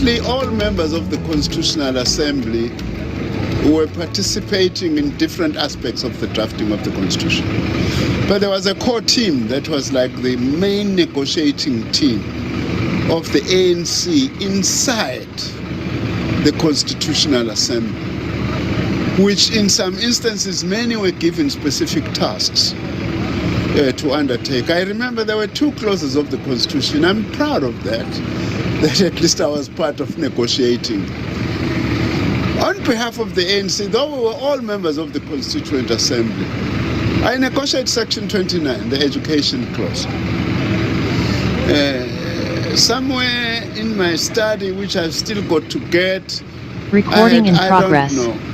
Firstly, all members of the Constitutional Assembly were participating in different aspects of the drafting of the Constitution. But there was a core team that was like the main negotiating team of the ANC inside the Constitutional Assembly, which in some instances many were given specific tasks to undertake. I remember there were 2 clauses of the Constitution. I'm proud of that at least I was part of negotiating. On behalf of the ANC, though we were all members of the Constituent Assembly, I negotiated Section 29, the education clause. Somewhere in my study, which I've still got to get, recording in progress. I don't know,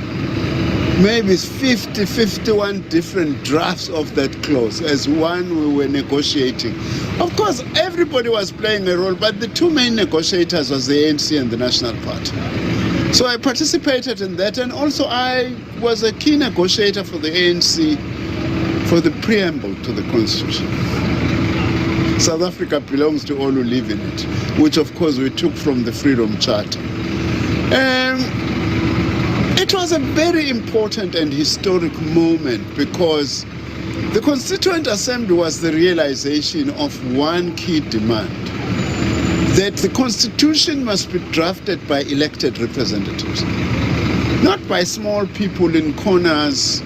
maybe 50, 51 different drafts of that clause as one we were negotiating. Of course, everybody was playing a role, but the 2 main negotiators was the ANC and the National Party. So I participated in that, and also I was a key negotiator for the ANC for the preamble to the Constitution. South Africa belongs to all who live in it, which of course we took from the Freedom Charter. It was a very important and historic moment because the Constituent Assembly was the realization of one key demand, that the Constitution must be drafted by elected representatives, not by small people in corners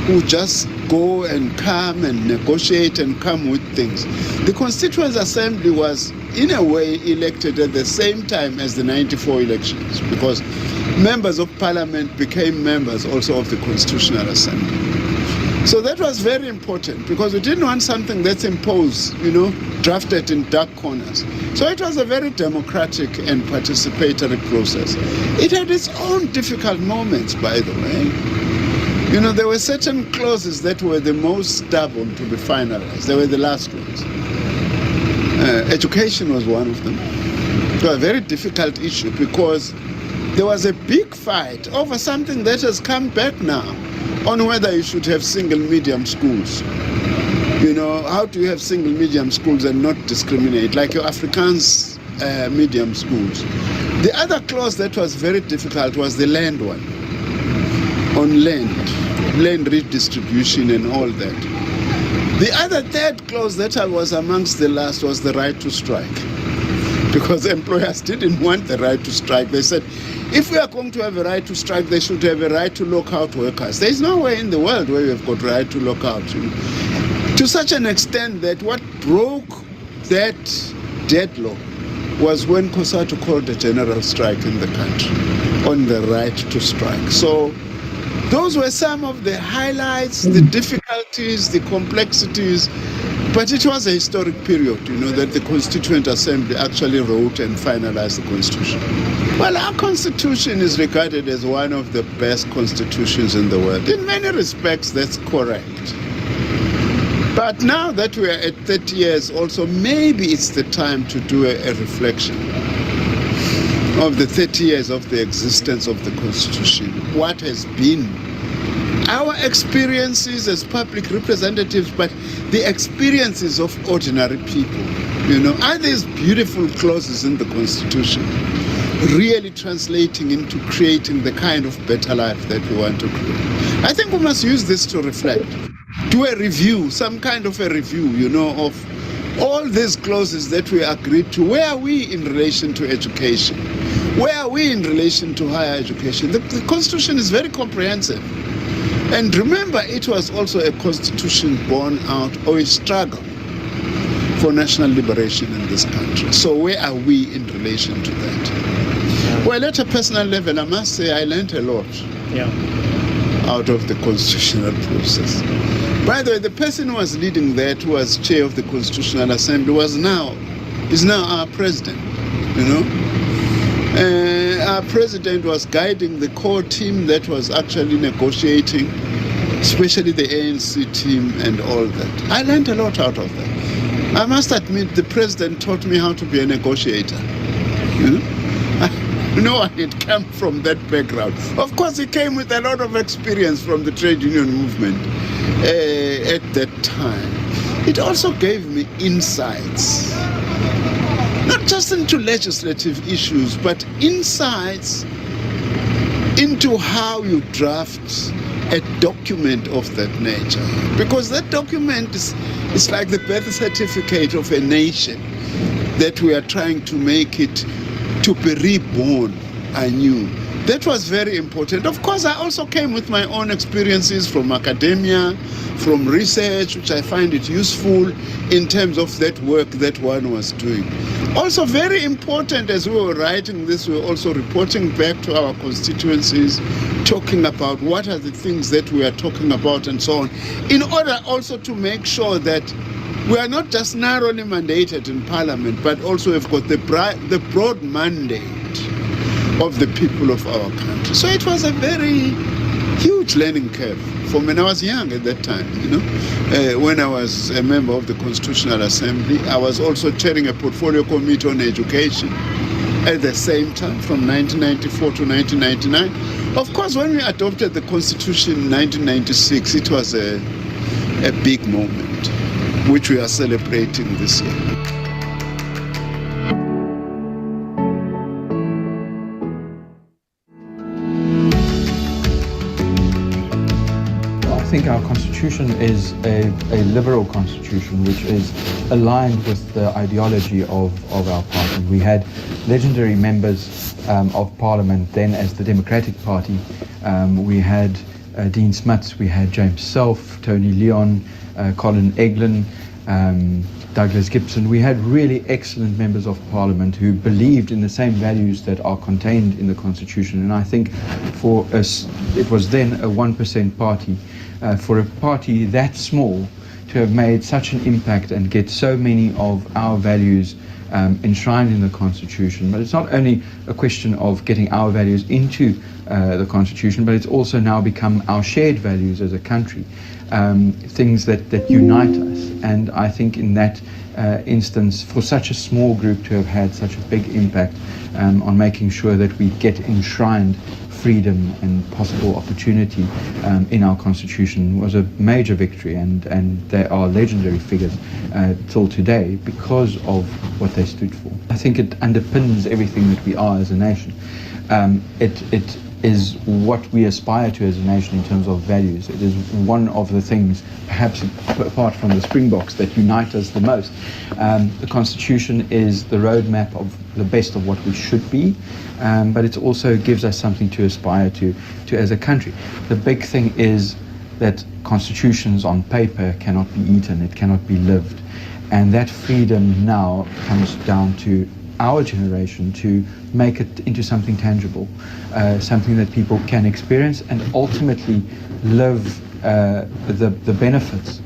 who just go and come and negotiate and come with things. The Constituent Assembly was, in a way, elected at the same time as the 94 elections, because members of Parliament became members also of the Constitutional Assembly. So that was very important because we didn't want something that's imposed, drafted in dark corners. So it was a very democratic and participatory process. It had its own difficult moments, by the way. There were certain clauses that were the most stubborn to be finalized. They were the last ones. Education was one of them. It was a very difficult issue because there was a big fight over something that has come back now on whether you should have single medium schools. How do you have single medium schools and not discriminate, like your Afrikaans medium schools? The other clause that was very difficult was the land one, on land redistribution and all that. The other third clause that was amongst the last was the right to strike, because employers didn't want the right to strike. They said, if we are going to have a right to strike, they should have a right to lock out workers. There is no way in the world where we have got right to lock out. To such an extent that what broke that deadlock was when COSATU called a general strike in the country on the right to strike. So those were some of the highlights, the difficulties, the complexities. But it was a historic period, that the Constituent Assembly actually wrote and finalized the Constitution. Well, our Constitution is regarded as one of the best constitutions in the world. In many respects, that's correct. But now that we are at 30 years also, maybe it's the time to do a reflection of the 30 years of the existence of the Constitution. What has been our experiences as public representatives, but the experiences of ordinary people. Are these beautiful clauses in the Constitution really translating into creating the kind of better life that we want to create? I think we must use this to reflect, do a review, some kind of a review, of all these clauses that we agreed to. Where are we in relation to education? Where are we in relation to higher education? The Constitution is very comprehensive. And remember, it was also a constitution born out of a struggle for national liberation in this country. So where are we in relation to that? Well, at a personal level, I must say I learned a lot out of the constitutional process. By the way, the person who was leading that, who was chair of the Constitutional Assembly, is now our president, Our president was guiding the core team that was actually negotiating, especially the ANC team and all that. I learned a lot out of that. I must admit, the president taught me how to be a negotiator. No one had come from that background. Of course, he came with a lot of experience from the trade union movement at that time. It also gave me insights, not just into legislative issues, but insights into how you draft a document of that nature. Because that document is like the birth certificate of a nation that we are trying to make it to be reborn anew. That was very important. Of course, I also came with my own experiences from academia, from research, which I find it useful in terms of that work that one was doing. Also very important, as we were writing this, we were also reporting back to our constituencies, talking about what are the things that we are talking about and so on, in order also to make sure that we are not just narrowly mandated in Parliament, but also have got the broad mandate of the people of our country. So it was a very huge learning curve for me. And I was young at that time, when I was a member of the Constitutional Assembly. I was also chairing a portfolio committee on education at the same time, from 1994 to 1999. Of course, when we adopted the Constitution in 1996, it was a big moment, which we are celebrating this year. I think our constitution is a liberal constitution which is aligned with the ideology of our party. We had legendary members of parliament then as the Democratic Party. We had Dean Smuts, we had James Self, Tony Leon, Colin Eglin, Douglas Gibson. We had really excellent members of parliament who believed in the same values that are contained in the constitution. And I think for us, it was then a 1% party. For a party that small to have made such an impact and get so many of our values enshrined in the Constitution. But it's not only a question of getting our values into the Constitution, but it's also now become our shared values as a country, things that unite us. And I think in that instance, for such a small group to have had such a big impact on making sure that we get enshrined freedom and possible opportunity in our constitution was a major victory, and they are legendary figures till today because of what they stood for. I think it underpins everything that we are as a nation. It is what we aspire to as a nation in terms of values. It is one of the things, perhaps apart from the Springboks, that unite us the most. The Constitution is the roadmap of the best of what we should be, but it also gives us something to aspire to as a country. The big thing is that constitutions on paper cannot be eaten, it cannot be lived. And that freedom now comes down to our generation to make it into something tangible, something that people can experience and ultimately live the benefits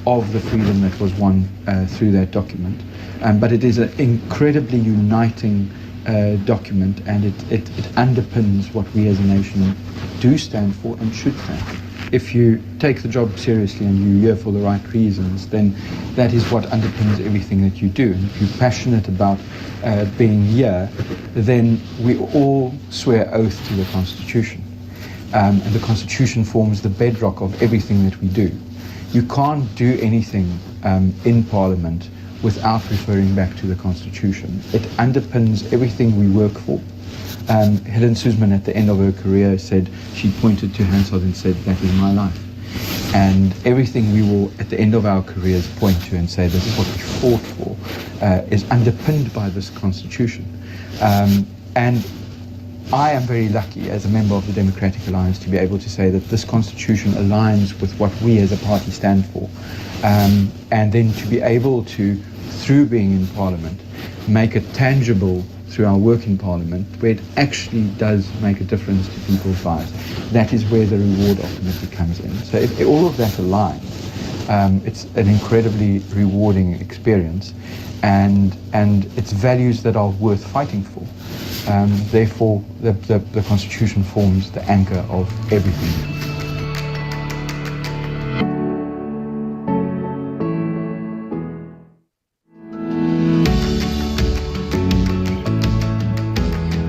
of the freedom that was won through that document. But it is an incredibly uniting document, and it underpins what we as a nation do stand for and should stand for. If you take the job seriously and you're here for the right reasons, then that is what underpins everything that you do. And if you're passionate about being here, then we all swear oath to the Constitution. And the Constitution forms the bedrock of everything that we do. You can't do anything in Parliament without referring back to the Constitution. It underpins everything we work for. Helen Suzman at the end of her career said, she pointed to Hansard and said, "That is my life." And everything we will at the end of our careers point to and say, this is what we fought for, is underpinned by this Constitution. And I am very lucky as a member of the Democratic Alliance to be able to say that this Constitution aligns with what we as a party stand for. And then to be able to, through being in Parliament, make it tangible through our work in Parliament, where it actually does make a difference to people's lives. That is where the reward ultimately comes in. So if all of that aligns, it's an incredibly rewarding experience, and it's values that are worth fighting for. Therefore, the Constitution forms the anchor of everything.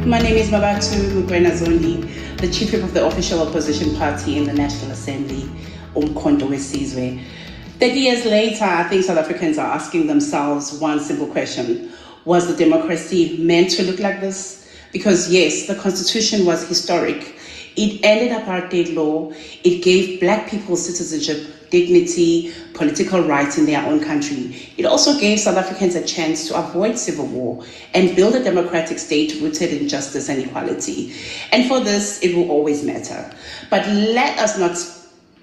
My name is Mabatu Mugwena Zondi, the Chief Whip of the official opposition party in the National Assembly, Umkhonto weSizwe. 30 years later, I think South Africans are asking themselves one simple question. Was the democracy meant to look like this? Because yes, the Constitution was historic. It ended apartheid law. It gave Black people citizenship, dignity, political rights in their own country. It also gave South Africans a chance to avoid civil war and build a democratic state rooted in justice and equality. And for this, it will always matter. But let us not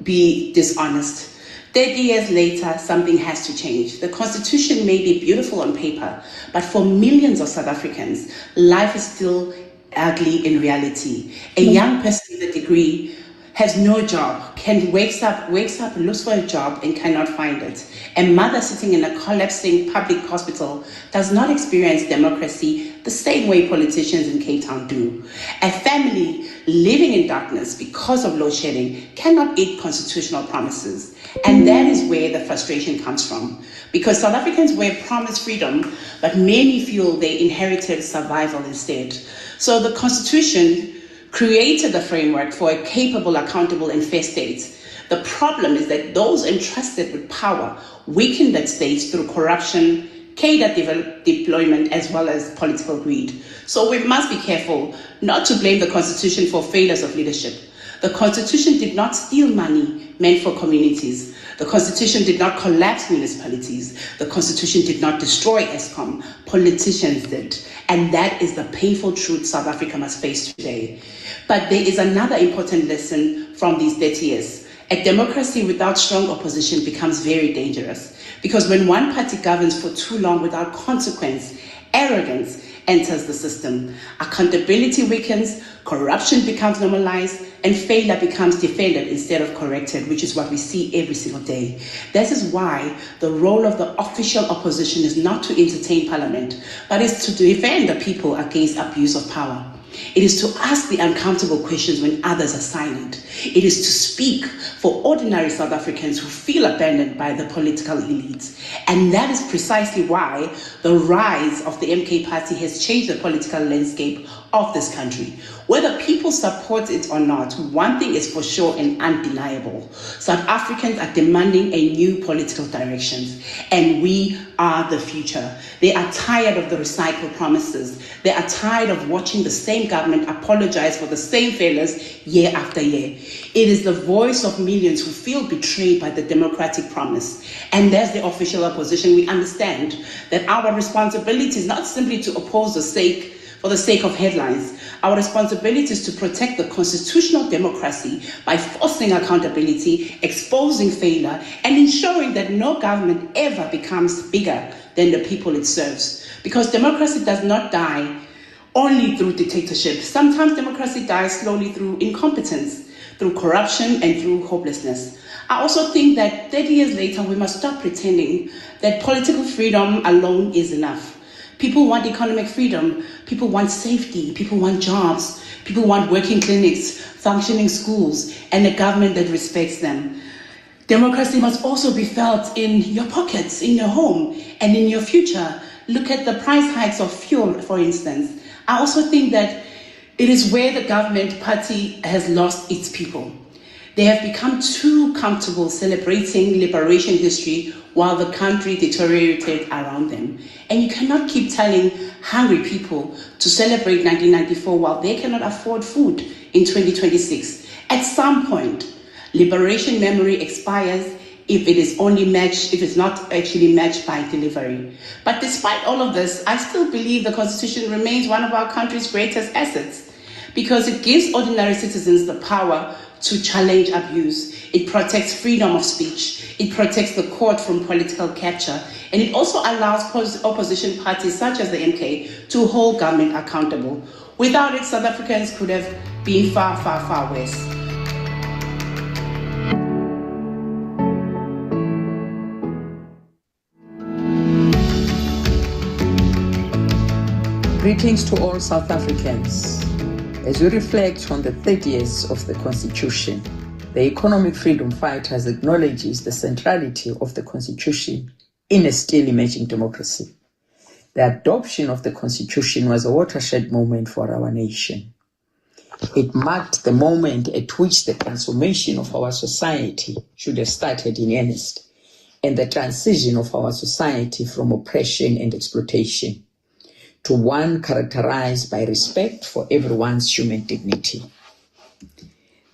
be dishonest. 30 years later, something has to change. The Constitution may be beautiful on paper, but for millions of South Africans, life is still ugly in reality. A young person with a degree has no job, wakes up, looks for a job and cannot find it. A mother sitting in a collapsing public hospital does not experience democracy the same way politicians in Cape Town do. A family living in darkness because of load shedding cannot eat constitutional promises. And that is where the frustration comes from. Because South Africans were promised freedom, but many feel they inherited survival instead. So the Constitution created the framework for a capable, accountable, and fair state. The problem is that those entrusted with power weaken that state through corruption, cadre deployment, as well as political greed. So we must be careful not to blame the Constitution for failures of leadership. The Constitution did not steal money meant for communities. The Constitution did not collapse municipalities. The Constitution did not destroy ESCOM. Politicians did. And that is the painful truth South Africa must face today. But there is another important lesson from these 30 years. A democracy without strong opposition becomes very dangerous. Because when one party governs for too long without consequence, arrogance enters the system. Accountability weakens, corruption becomes normalized, and failure becomes defended instead of corrected, which is what we see every single day. This is why the role of the official opposition is not to entertain parliament, but is to defend the people against abuse of power. It is to ask the uncomfortable questions when others are silent. It is to speak for ordinary South Africans who feel abandoned by the political elites. And that is precisely why the rise of the MK party has changed the political landscape of this country. Whether people support it or not, one thing is for sure and undeniable. South Africans are demanding a new political direction, and we are the future. They are tired of the recycled promises. They are tired of watching the same government apologize for the same failures year after year. It is the voice of millions who feel betrayed by the democratic promise. And as the official opposition, we understand that our responsibility is not simply to oppose for the sake of headlines. Our responsibility is to protect the constitutional democracy by forcing accountability, exposing failure, and ensuring that no government ever becomes bigger than the people it serves. Because democracy does not die only through dictatorship. Sometimes democracy dies slowly through incompetence, through corruption, and through hopelessness. I also think that 30 years later, we must stop pretending that political freedom alone is enough. People want economic freedom, people want safety, people want jobs, people want working clinics, functioning schools, and a government that respects them. Democracy must also be felt in your pockets, in your home, and in your future. Look at the price hikes of fuel, for instance. I also think that it is where the government party has lost its people. They have become too comfortable celebrating liberation history while the country deteriorated around them. And you cannot keep telling hungry people to celebrate 1994 while they cannot afford food in 2026. At some point, liberation memory expires if it's not actually matched by delivery. But despite all of this, I still believe the Constitution remains one of our country's greatest assets because it gives ordinary citizens the power to challenge abuse. It protects freedom of speech. It protects the court from political capture. And it also allows opposition parties such as the MK to hold government accountable. Without it, South Africans could have been far, far, far worse. Greetings to all South Africans. As we reflect on the 30 years of the Constitution, the economic freedom fighters acknowledges the centrality of the Constitution in a still emerging democracy. The adoption of the Constitution was a watershed moment for our nation. It marked the moment at which the transformation of our society should have started in earnest, and the transition of our society from oppression and exploitation. to one characterized by respect for everyone's human dignity.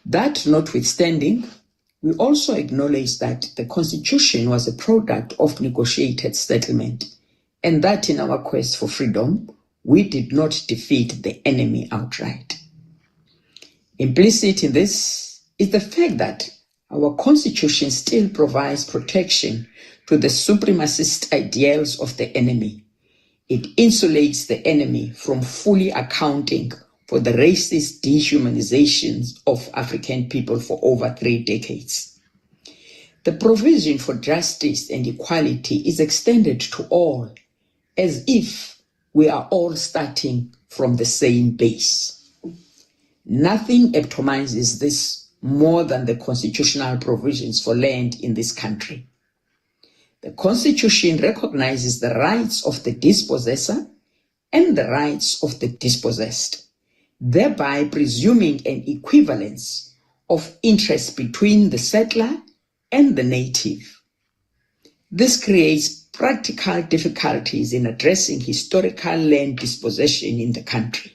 That notwithstanding, we also acknowledge that the Constitution was a product of negotiated settlement, and that in our quest for freedom, we did not defeat the enemy outright. Implicit in this is the fact that our Constitution still provides protection to the supremacist ideals of the enemy. It insulates the enemy from fully accounting for the racist dehumanizations of African people for over 3 decades. The provision for justice and equality is extended to all, as if we are all starting from the same base. Nothing epitomizes this more than the constitutional provisions for land in this country. The Constitution recognizes the rights of the dispossessor and the rights of the dispossessed, thereby presuming an equivalence of interest between the settler and the native. This creates practical difficulties in addressing historical land dispossession in the country.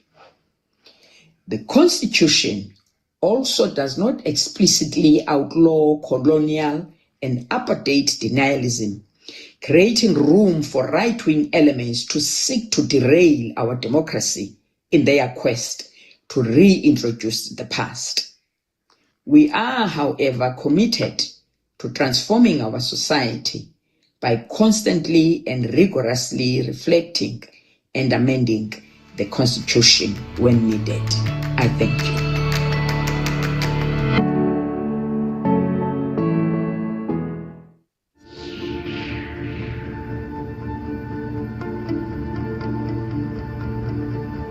The Constitution also does not explicitly outlaw colonial and apartheid denialism, creating room for right-wing elements to seek to derail our democracy in their quest to reintroduce the past. We are, however, committed to transforming our society by constantly and rigorously reflecting and amending the Constitution when needed. I thank you.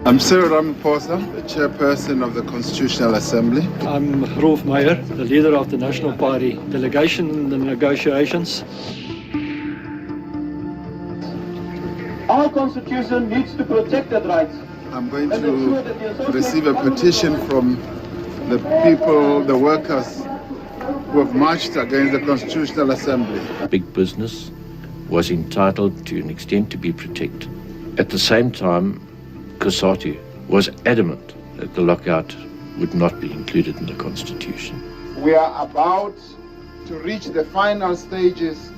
I'm Cyril Ramaphosa, the chairperson of the Constitutional Assembly. I'm Rolf Meyer, the leader of the National Party delegation in the negotiations. Our Constitution needs to protect that rights. I'm going to receive a petition from the people, the workers who have marched against the Constitutional Assembly. Big business was entitled to an extent to be protected. At the same time, COSATU was adamant that the lockout would not be included in the Constitution. We are about to reach the final stages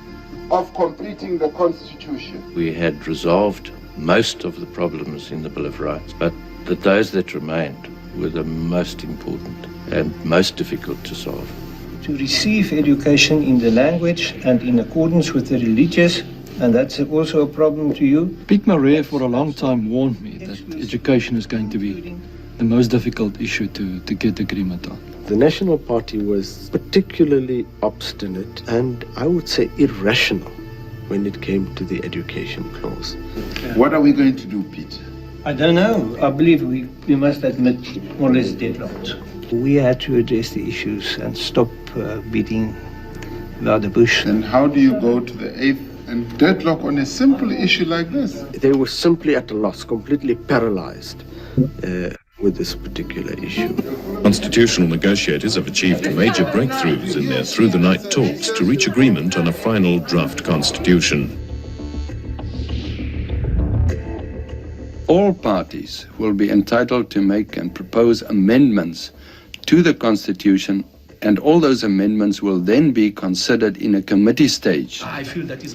of completing the Constitution. We had resolved most of the problems in the Bill of Rights, but that those that remained were the most important and most difficult to solve. To receive education in the language and in accordance with the religious, and that's also a problem to you. Piet Maree for a long time warned me that education is going to be the most difficult issue to get agreement on. The National Party was particularly obstinate and I would say irrational when it came to the education clause. What are we going to do, Pete? I don't know. I believe we must admit more or less deadlocked. We had to address the issues and stop beating about the bush. And how do you go to the 8th and deadlock on a simple issue like this? They were simply at a loss, completely paralyzed with this particular issue. Constitutional negotiators have achieved major breakthroughs in their through-the-night talks to reach agreement on a final draft constitution. All parties will be entitled to make and propose amendments to the Constitution, and all those amendments will then be considered in a committee stage.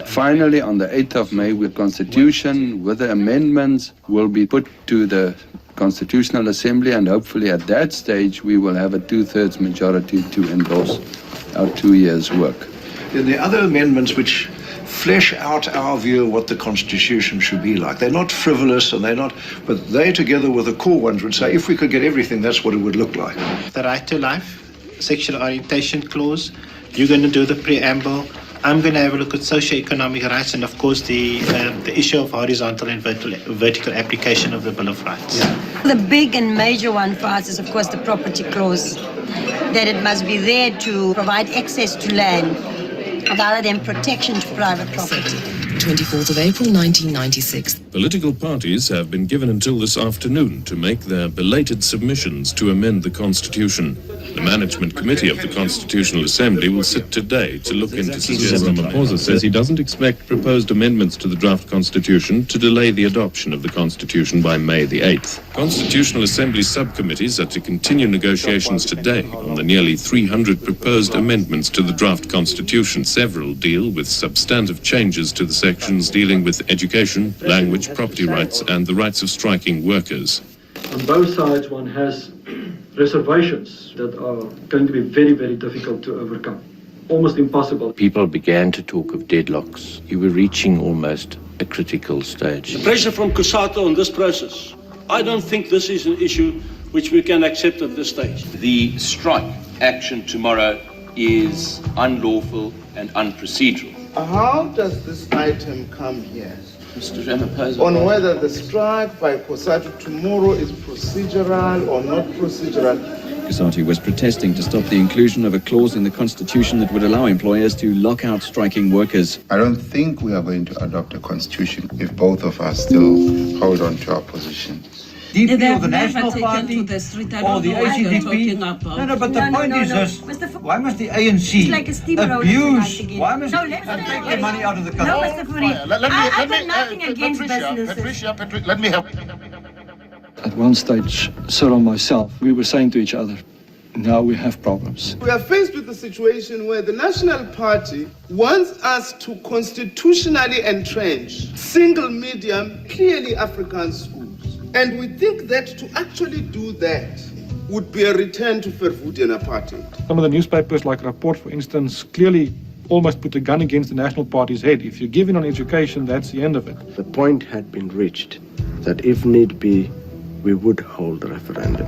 Finally, on the 8th of May, the Constitution with the amendments will be put to the Constitutional Assembly, and hopefully at that stage we will have a 2/3 majority to endorse our 2 years' work. Then there are other amendments which flesh out our view of what the Constitution should be like. They're not frivolous and but they together with the core ones would say if we could get everything, that's what it would look like. The right to life, sexual orientation clause, you're going to do the preamble. I'm going to have a look at socio-economic rights and, of course, the issue of horizontal and vertical application of the Bill of Rights. Yeah. The big and major one for us is, of course, the property clause, that it must be there to provide access to land rather than protection to private property. 24th of April 1996. Political parties have been given until this afternoon to make their belated submissions to amend the Constitution. The Management Committee of the Constitutional Assembly will sit today to look into suggestions. Ramaphosa says he doesn't expect proposed amendments to the draft Constitution to delay the adoption of the Constitution by May the 8th. Constitutional Assembly subcommittees are to continue negotiations today on the nearly 300 proposed amendments to the draft Constitution. Several deal with substantive changes to the sections dealing with education, language, property rights, and the rights of striking workers. On both sides, one has reservations that are going to be very, very difficult to overcome. Almost impossible. People began to talk of deadlocks. You were reaching almost a critical stage. The pressure from COSATU on this process. I don't think this is an issue which we can accept at this stage. The strike action tomorrow is unlawful and unprocedural. How does this item come here? Mr. Ramaphosa. On whether the strike by COSATU tomorrow is procedural or not procedural. COSATU was protesting to stop the inclusion of a clause in the Constitution that would allow employers to lock out striking workers. I don't think we are going to adopt a constitution if both of us still hold on to our position. DP or the National Party or the ACDP? No, but the point is this. Why must the ANC abuse? Why must they take the money out of the country? No, Mr. Fourie, I've got nothing against businesses. Patricia, let me help. At one stage, Cyril and myself, we were saying to each other, now we have problems. We are faced with a situation where the National Party wants us to constitutionally entrench single medium, clearly African schools. And we think that to actually do that would be a return to Verwoerd apartheid. Some of the newspapers, like Rapport, for instance, clearly almost put a gun against the National Party's head. If you give in on education, that's the end of it. The point had been reached that if need be, we would hold the referendum.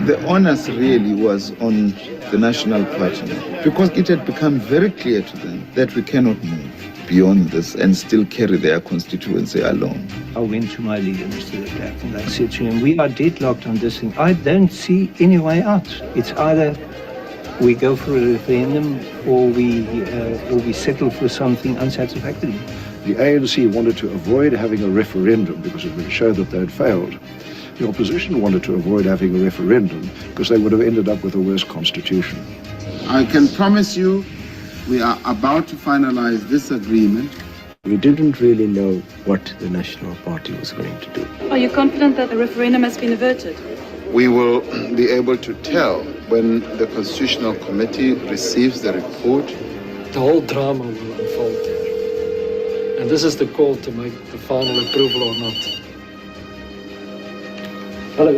The onus really was on the National Party because it had become very clear to them that we cannot move beyond this and still carry their constituency alone. I went to my leader, Mr. Leclerc, and I said to him, we are deadlocked on this thing. I don't see any way out. It's either we go for a referendum or we settle for something unsatisfactory. The ANC wanted to avoid having a referendum because it would show that they had failed. The opposition wanted to avoid having a referendum because they would have ended up with a worse constitution. I can promise you we are about to finalize this agreement. We didn't really know what the National Party was going to do. Are you confident that the referendum has been averted? We will be able to tell when the Constitutional Committee receives the report. The whole drama will unfold there. And this is the call to make the final approval or not. Hello.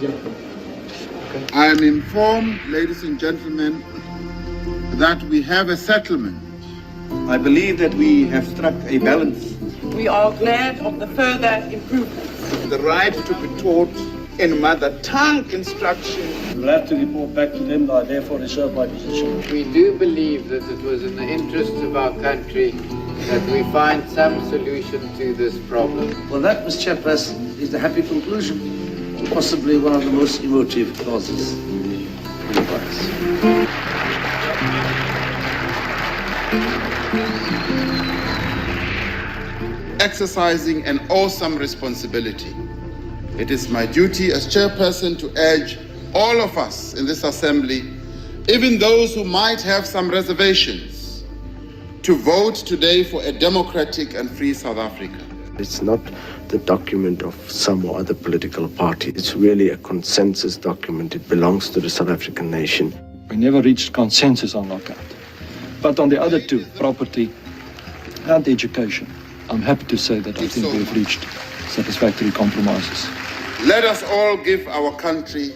Yeah. Okay. I am informed, ladies and gentlemen, that we have a settlement. I believe that we have struck a balance. We are glad of the further improvements. The right to be taught in mother tongue instruction. We'll have to report back to them. I therefore reserve my position. We do believe that it was in the interests of our country that we find some solution to this problem. Well, that, Mr. Chairperson, is the happy conclusion. Possibly one of the most emotive clauses in the universe. Exercising an awesome responsibility, it is my duty as chairperson to urge all of us in this assembly, even those who might have some reservations, to vote today for a democratic and free South Africa. It's not the document of some or other political party. It's really a consensus document. It belongs to the South African nation. We never reached consensus on lockout. But on the other two, property and education, I'm happy to say that I think we've reached satisfactory compromises. Let us all give our country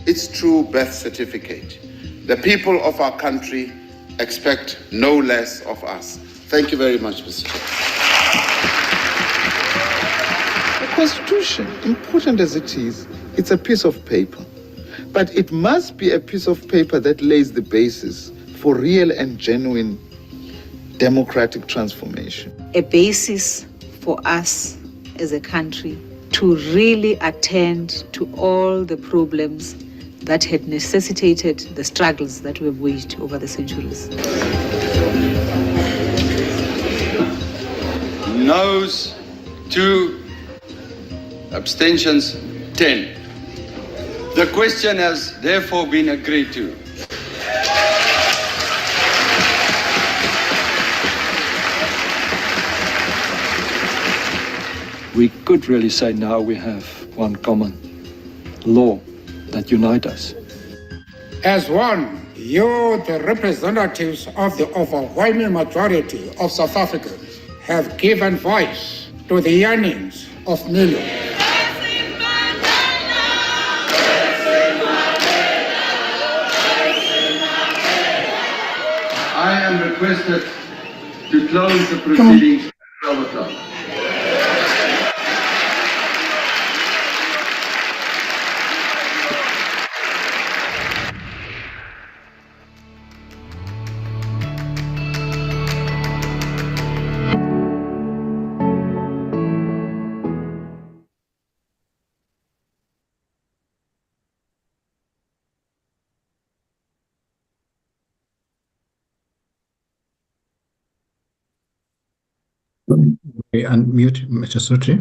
its true birth certificate. The people of our country expect no less of us. Thank you very much, Mr. Chair. The Constitution, important as it is, it's a piece of paper. But it must be a piece of paper that lays the basis for real and genuine democratic transformation. A basis for us as a country to really attend to all the problems that had necessitated the struggles that we've waged over the centuries. Noes 2, abstentions 10. The question has therefore been agreed to. We could really say now we have one common law that unites us. As one, you, the representatives of the overwhelming majority of South Africans, have given voice to the yearnings of millions. I am requested to close the proceedings at 12 o'clock. We unmute Mr. Sutri.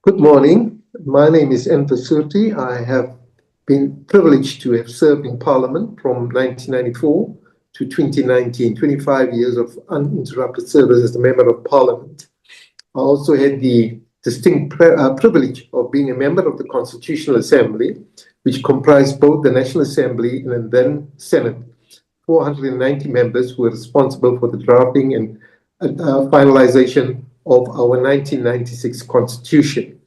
Good morning. My name is Enta Surti. I have been privileged to have served in Parliament from 1994 to 2019, 25 years of uninterrupted service as a Member of Parliament. I also had the distinct privilege of being a member of the Constitutional Assembly, which comprised both the National Assembly and then Senate. 490 members who were responsible for the drafting and finalization of our 1996 Constitution.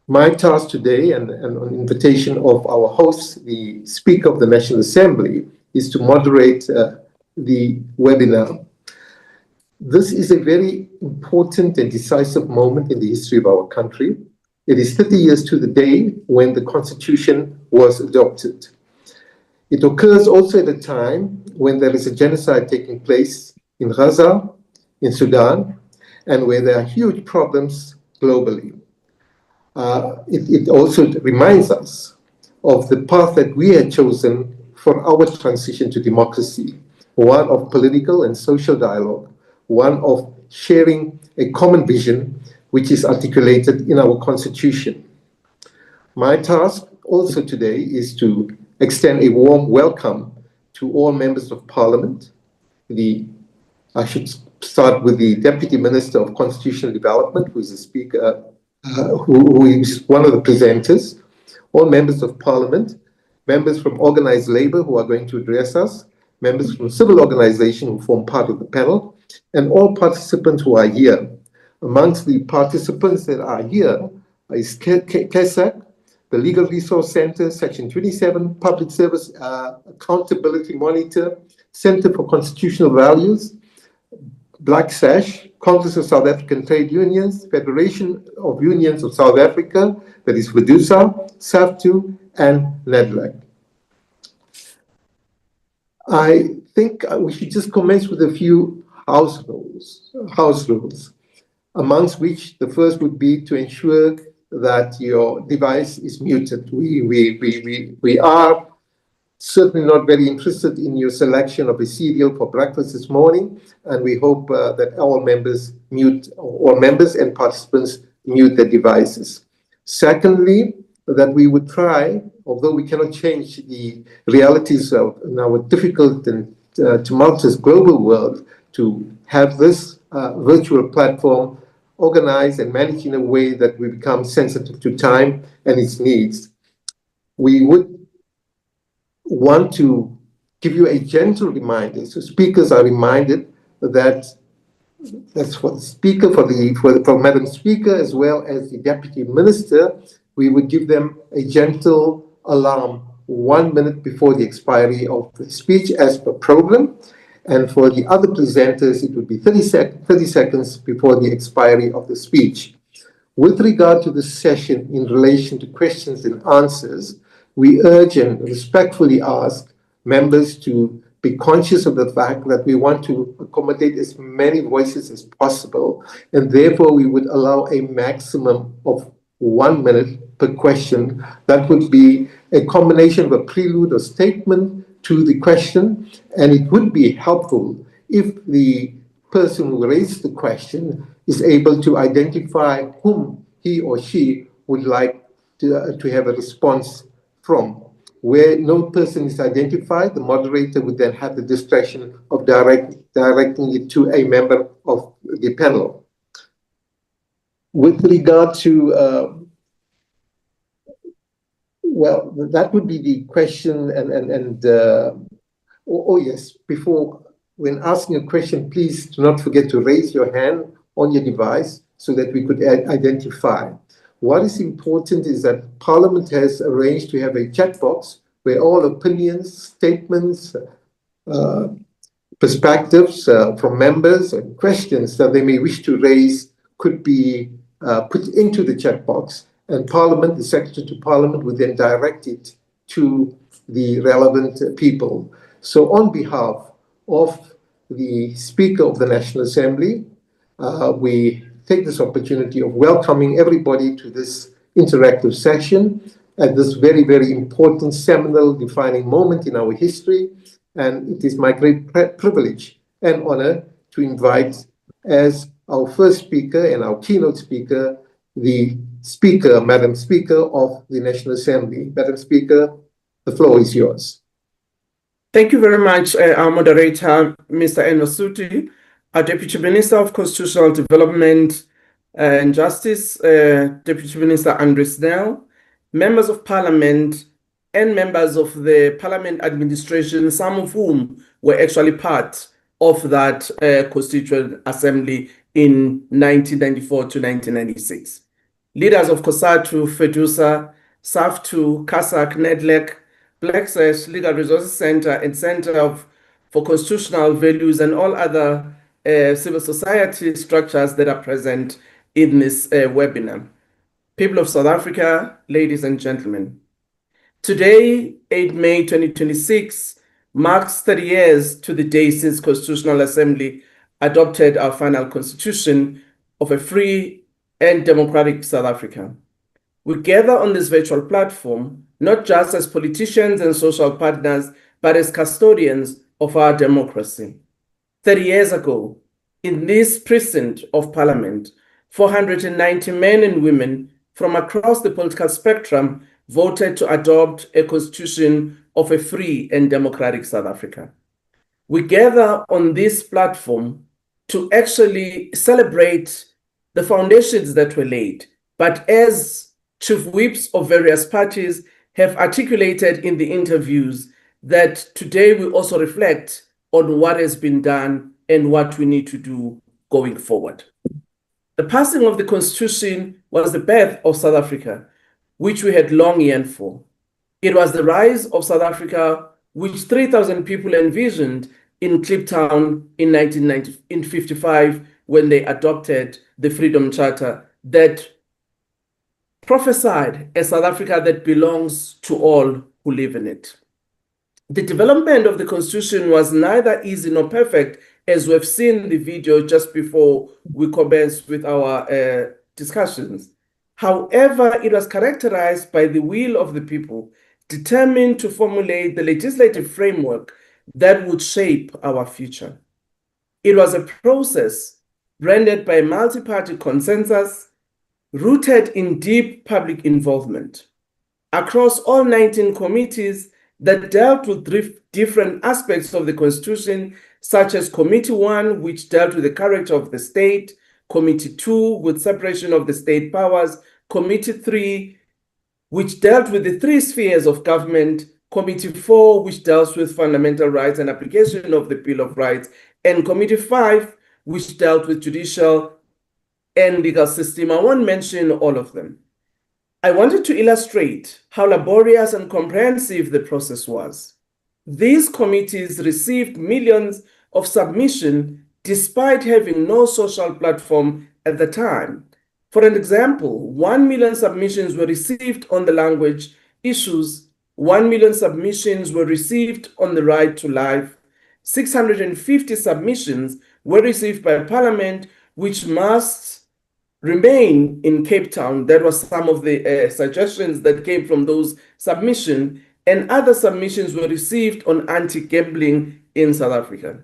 My task today, and on invitation of our host, the Speaker of the National Assembly, is to moderate the webinar. This is a very important and decisive moment in the history of our country. It is 30 years to the day when the Constitution was adopted. It occurs also at a time when there is a genocide taking place in Gaza, in Sudan, and where there are huge problems globally. It also reminds us of the path that we had chosen for our transition to democracy, one of political and social dialogue, one of sharing a common vision which is articulated in our Constitution. My task also today is to extend a warm welcome to all members of Parliament. I should start with the Deputy Minister of Constitutional Development, who is the Speaker, who is one of the presenters, all members of Parliament, members from organized labor who are going to address us, members from civil organization who form part of the panel, and all participants who are here. Amongst the participants that are here is KESAC, the Legal Resource Center, Section 27, Public Service Accountability Monitor, Center for Constitutional Values, Black Sash, Congress of South African Trade Unions, Federation of Unions of South Africa, that is Didiza, SAFTU, and NEDLAC. I think we should just commence with a few house rules, amongst which the first would be to ensure that your device is muted. We are certainly not very interested in your selection of a cereal for breakfast this morning, and we hope that all members and participants mute their devices. Secondly, that we would try, although we cannot change the realities of our difficult and tumultuous global world, to have this virtual platform organized and managed in a way that we become sensitive to time and its needs. We would want to give you a gentle reminder. So speakers are reminded that that's for the speaker, for Madam Speaker, as well as the Deputy Minister, we would give them a gentle alarm 1 minute before the expiry of the speech as per program. And for the other presenters, it would be 30 seconds before the expiry of the speech. With regard to this session in relation to questions and answers, we urge and respectfully ask members to be conscious of the fact that we want to accommodate as many voices as possible, and therefore we would allow a maximum of 1 minute per question. That would be a combination of a prelude or statement to the question, and it would be helpful if the person who raised the question is able to identify whom he or she would like to have a response from. Where no person is identified, the moderator would then have the discretion of directing it to a member of the panel. With regard to, well, that would be the question, yes, before, when asking a question, please do not forget to raise your hand on your device so that we could identify. What is important is that Parliament has arranged to have a chat box where all opinions, statements, perspectives from members and questions that they may wish to raise could be put into the chat box, and Parliament, the Secretary to Parliament, would then direct it to the relevant people. So on behalf of the Speaker of the National Assembly, we take this opportunity of welcoming everybody to this interactive session at this very, very important, seminal, defining moment in our history. And it is my great privilege and honor to invite as our first speaker and our keynote speaker, the Speaker, Madam Speaker of the National Assembly. Madam Speaker, the floor is yours. Thank you very much, our moderator, Mr. Envasuti, our Deputy Minister of Constitutional Development and Justice, Deputy Minister Andre Snell, members of Parliament, and members of the Parliament administration, some of whom were actually part of that Constituent Assembly in 1994 to 1996. Leaders of COSATU, FEDUSA, SAFTU, CASAC, NEDLEC, Black Sash, Legal Resources Center, and Center for Constitutional Values, and all other civil society structures that are present in this webinar. People of South Africa, ladies and gentlemen, today, 8 May 2026, marks 30 years to the day since Constitutional Assembly adopted our final constitution of a free and democratic South Africa. We gather on this virtual platform, not just as politicians and social partners, but as custodians of our democracy. 30 years ago, in this precinct of Parliament, 490 men and women from across the political spectrum voted to adopt a constitution of a free and democratic South Africa. We gather on this platform to actually celebrate the foundations that were laid, but as chief whips of various parties have articulated in the interviews, that today we also reflect on what has been done and what we need to do going forward. The passing of the Constitution was the birth of South Africa, which we had long yearned for. It was the rise of South Africa, which 3,000 people envisioned in Kliptown in 1955 when they adopted the Freedom Charter that prophesied a South Africa that belongs to all who live in it. The development of the Constitution was neither easy nor perfect, as we've seen the video just before we commenced with our discussions. However, it was characterized by the will of the people, determined to formulate the legislative framework that would shape our future. It was a process branded by multi-party consensus, rooted in deep public involvement. Across all 19 committees that dealt with different aspects of the Constitution, such as Committee 1, which dealt with the character of the state, Committee 2, with separation of the state powers, Committee 3, which dealt with the 3 spheres of government, Committee 4, which deals with fundamental rights and application of the Bill of Rights, and Committee 5, which dealt with judicial and legal system. I won't mention all of them. I wanted to illustrate how laborious and comprehensive the process was. These committees received millions of submissions despite having no social platform at the time. For an example, 1 million submissions were received on the language issues, 1 million submissions were received on the right to life. 650 submissions were received by Parliament, which must remain in Cape Town. That was some of the suggestions that came from those submissions, and other submissions were received on anti-gambling in South Africa.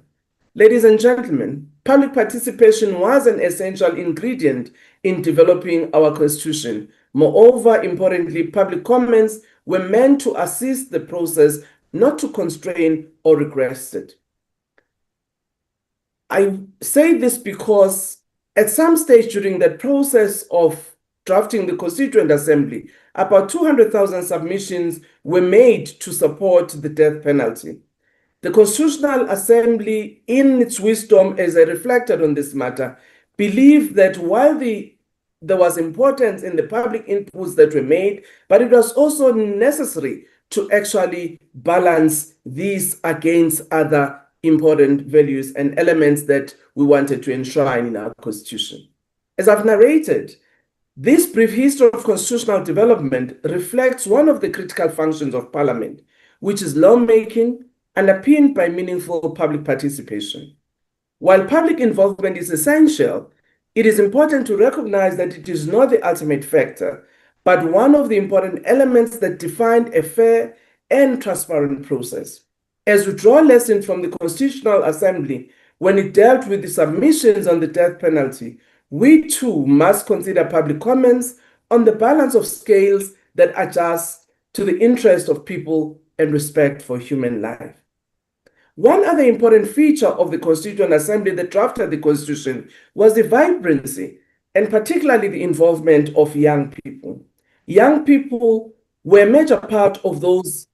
Ladies and gentlemen, public participation was an essential ingredient in developing our constitution. Moreover, importantly, public comments were meant to assist the process, not to constrain or regress it. I say this because at some stage during that process of drafting the Constituent Assembly, about 200,000 submissions were made to support the death penalty. The Constitutional Assembly, in its wisdom, as I reflected on this matter, believed that while there was importance in the public inputs that were made, but it was also necessary to actually balance these against other important values and elements that we wanted to enshrine in our Constitution. As I've narrated, this brief history of constitutional development reflects one of the critical functions of Parliament, which is lawmaking, underpinned by meaningful public participation. While public involvement is essential, it is important to recognize that it is not the ultimate factor, but one of the important elements that define a fair and transparent process. As we draw lessons from the Constitutional Assembly when it dealt with the submissions on the death penalty, we too must consider public comments on the balance of scales that adjust to the interest of people and respect for human life. One other important feature of the Constituent Assembly that drafted the Constitution was the vibrancy and particularly the involvement of young people. Young people were a major part of those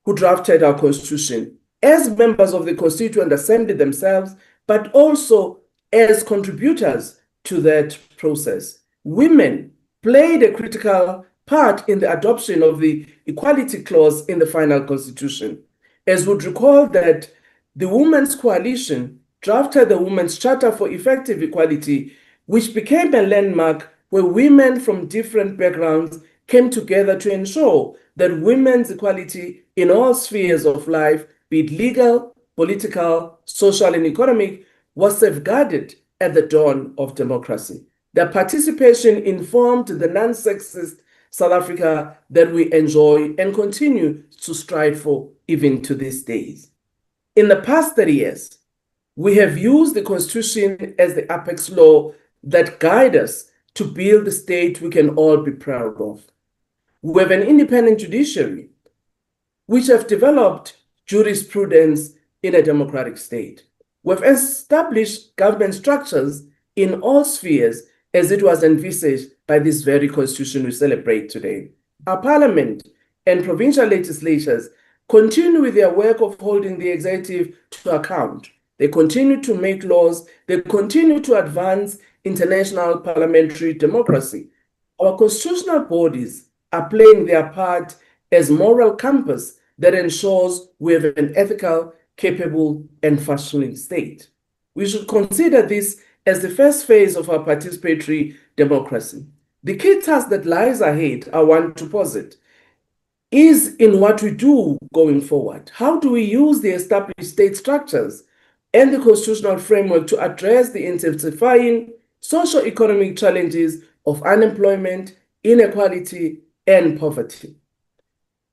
who drafted our Constitution as members of the Constituent Assembly themselves, but also as contributors to that process. Women played a critical part in the adoption of the Equality Clause in the final Constitution. As would recall that the Women's Coalition drafted the Women's Charter for Effective Equality, which became a landmark where women from different backgrounds came together to ensure that women's equality in all spheres of life, be it legal, political, social, and economic, was safeguarded at the dawn of democracy. Their participation informed the non-sexist South Africa that we enjoy and continue to strive for even to these days. In the past 30 years, we have used the Constitution as the apex law that guides us to build the state we can all be proud of. We have an independent judiciary, which have developed jurisprudence in a democratic state. We've established government structures in all spheres as it was envisaged by this very Constitution we celebrate today. Our Parliament and provincial legislatures continue with their work of holding the executive to account. They continue to make laws. They continue to advance international parliamentary democracy. Our constitutional bodies are playing their part as moral compass that ensures we have an ethical, capable, and functioning state. We should consider this as the first phase of our participatory democracy. The key task that lies ahead, I want to posit, is in what we do going forward. How do we use the established state structures and the constitutional framework to address the intensifying socio-economic challenges of unemployment, inequality, and poverty?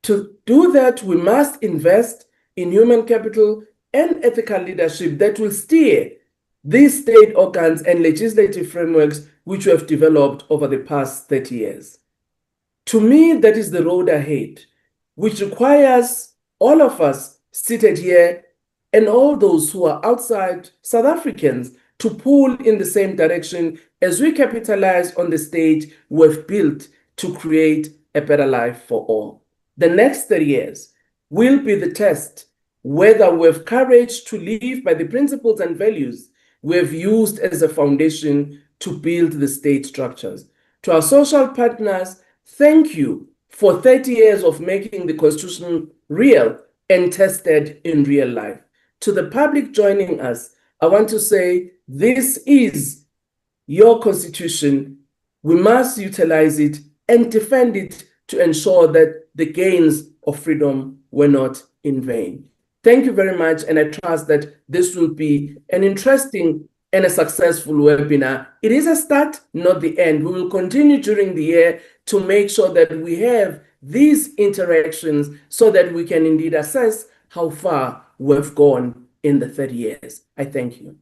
To do that, we must invest in human capital and ethical leadership that will steer these state organs and legislative frameworks which we have developed over the past 30 years. To me, that is the road ahead, which requires all of us seated here and all those who are outside South Africans to pull in the same direction as we capitalize on the stage we've built to create a better life for all. The next 30 years will be the test whether we have courage to live by the principles and values we have used as a foundation to build the state structures. To our social partners, thank you for 30 years of making the Constitution real and tested in real life. To the public joining us, I want to say this is your Constitution. We must utilize it and defend it to ensure that the gains of freedom were not in vain. Thank you very much, and I trust that this will be an interesting and a successful webinar. It is a start, not the end. We will continue during the year to make sure that we have these interactions so that we can indeed assess how far we've gone in the 30 years. I thank you.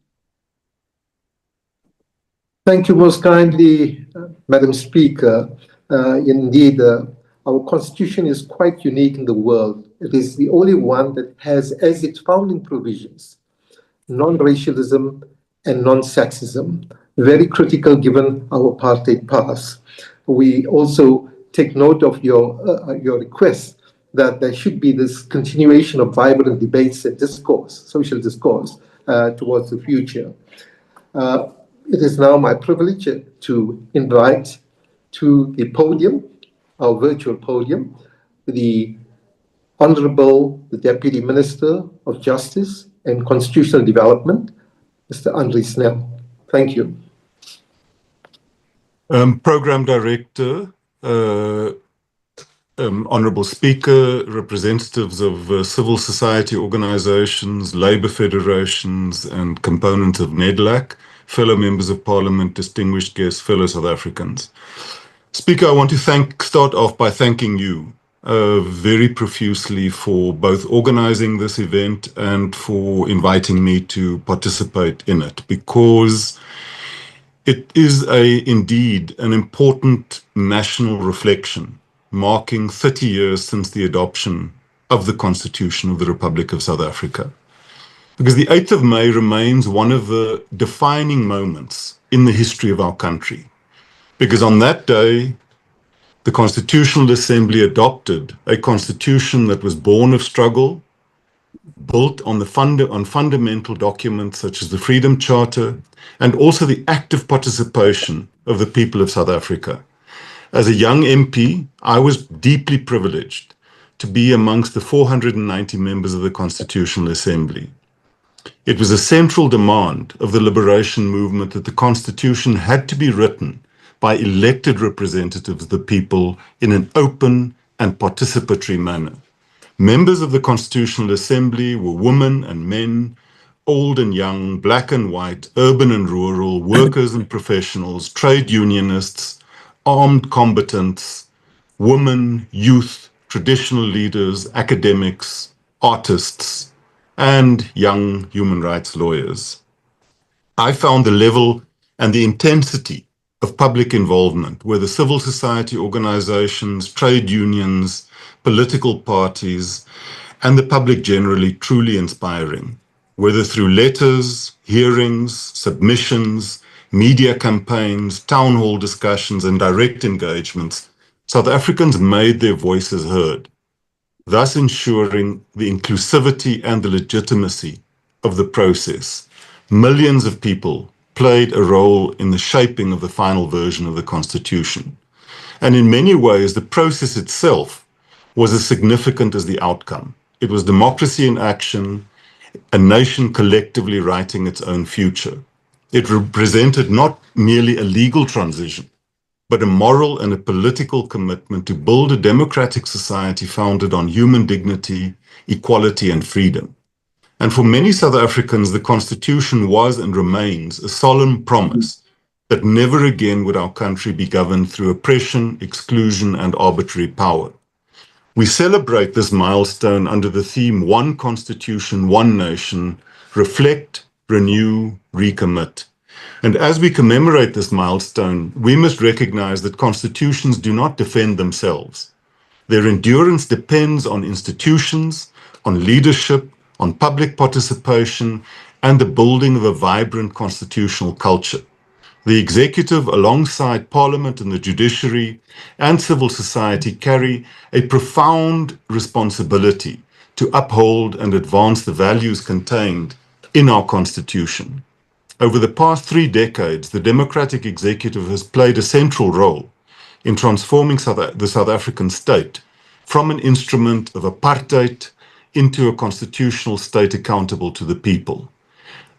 Thank you most kindly, Madam Speaker. Indeed, our Constitution is quite unique in the world. It is the only one that has as its founding provisions non-racialism and non-sexism, very critical given our apartheid past. We also take note of your request that there should be this continuation of vibrant debates and discourse, social discourse, towards the future. It is now my privilege to invite to the podium, our virtual podium, the Honorable the Deputy Minister of Justice and Constitutional Development, Mr. Andre Snell. Thank you. Program Director, Honourable Speaker, representatives of civil society organisations, labour federations and components of NEDLAC, fellow members of Parliament, distinguished guests, fellow South Africans. Speaker, I want to start off by thanking you very profusely for both organising this event and for inviting me to participate in it, because it is indeed an important national reflection marking 30 years since the adoption of the Constitution of the Republic of South Africa. Because the 8th of May remains one of the defining moments in the history of our country. Because on that day, the Constitutional Assembly adopted a constitution that was born of struggle, built on fundamental documents such as the Freedom Charter, and also the active participation of the people of South Africa. As a young MP, I was deeply privileged to be amongst the 490 members of the Constitutional Assembly. It was a central demand of the liberation movement that the Constitution had to be written by elected representatives of the people in an open and participatory manner. Members of the Constitutional Assembly were women and men, old and young, black and white, urban and rural, workers and professionals, trade unionists, armed combatants, women, youth, traditional leaders, academics, artists, and young human rights lawyers. I found the level and the intensity of public involvement, whether civil society organizations, trade unions, political parties, and the public generally, truly inspiring. Whether through letters, hearings, submissions, media campaigns, town hall discussions, and direct engagements, South Africans made their voices heard, thus ensuring the inclusivity and the legitimacy of the process. Millions of people played a role in the shaping of the final version of the Constitution. And in many ways, the process itself was as significant as the outcome. It was democracy in action, a nation collectively writing its own future. It represented not merely a legal transition, but a moral and a political commitment to build a democratic society founded on human dignity, equality, and freedom. And for many South Africans, the Constitution was and remains a solemn promise that never again would our country be governed through oppression, exclusion, and arbitrary power. We celebrate this milestone under the theme One Constitution, One Nation, Reflect, Renew, Recommit. And as we commemorate this milestone, we must recognize that constitutions do not defend themselves. Their endurance depends on institutions, on leadership, on public participation, and the building of a vibrant constitutional culture. The executive, alongside Parliament and the judiciary and civil society, carry a profound responsibility to uphold and advance the values contained in our Constitution. Over the past 3 decades, the democratic executive has played a central role in transforming the South African state from an instrument of apartheid into a constitutional state accountable to the people.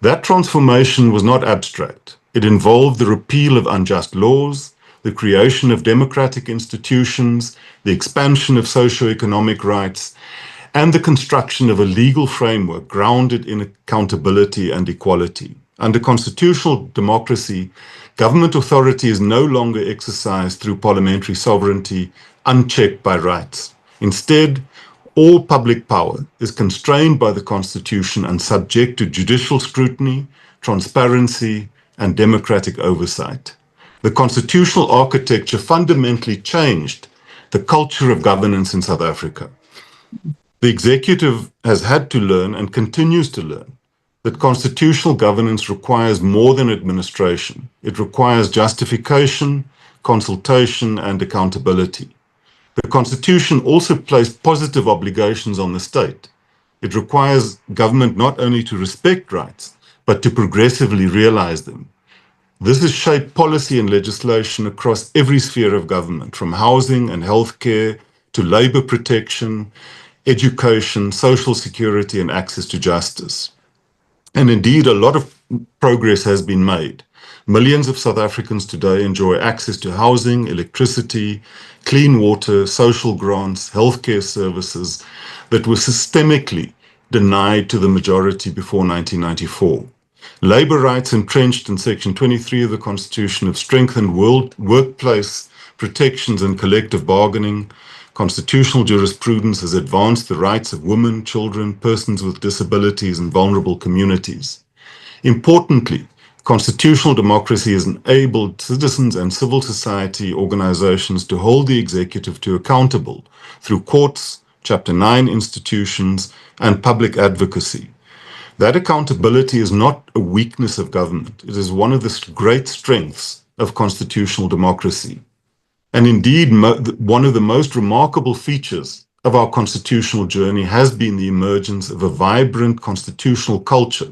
That transformation was not abstract. It involved the repeal of unjust laws, the creation of democratic institutions, the expansion of socio-economic rights, and the construction of a legal framework grounded in accountability and equality. Under constitutional democracy, government authority is no longer exercised through parliamentary sovereignty, unchecked by rights. Instead, all public power is constrained by the Constitution and subject to judicial scrutiny, transparency, and democratic oversight. The constitutional architecture fundamentally changed the culture of governance in South Africa. The executive has had to learn and continues to learn that constitutional governance requires more than administration. It requires justification, consultation, and accountability. The Constitution also placed positive obligations on the state. It requires government not only to respect rights, but to progressively realize them. This has shaped policy and legislation across every sphere of government, from housing and healthcare to labor protection, education, social security, and access to justice. And indeed, a lot of progress has been made. Millions of South Africans today enjoy access to housing, electricity, clean water, social grants, healthcare services that were systemically denied to the majority before 1994. Labour rights entrenched in Section 23 of the Constitution have strengthened workplace protections and collective bargaining. Constitutional jurisprudence has advanced the rights of women, children, persons with disabilities, and vulnerable communities. Importantly, constitutional democracy has enabled citizens and civil society organizations to hold the executive to accountable through courts, Chapter 9 institutions, and public advocacy. That accountability is not a weakness of government. It is one of the great strengths of constitutional democracy. And indeed, one of the most remarkable features of our constitutional journey has been the emergence of a vibrant constitutional culture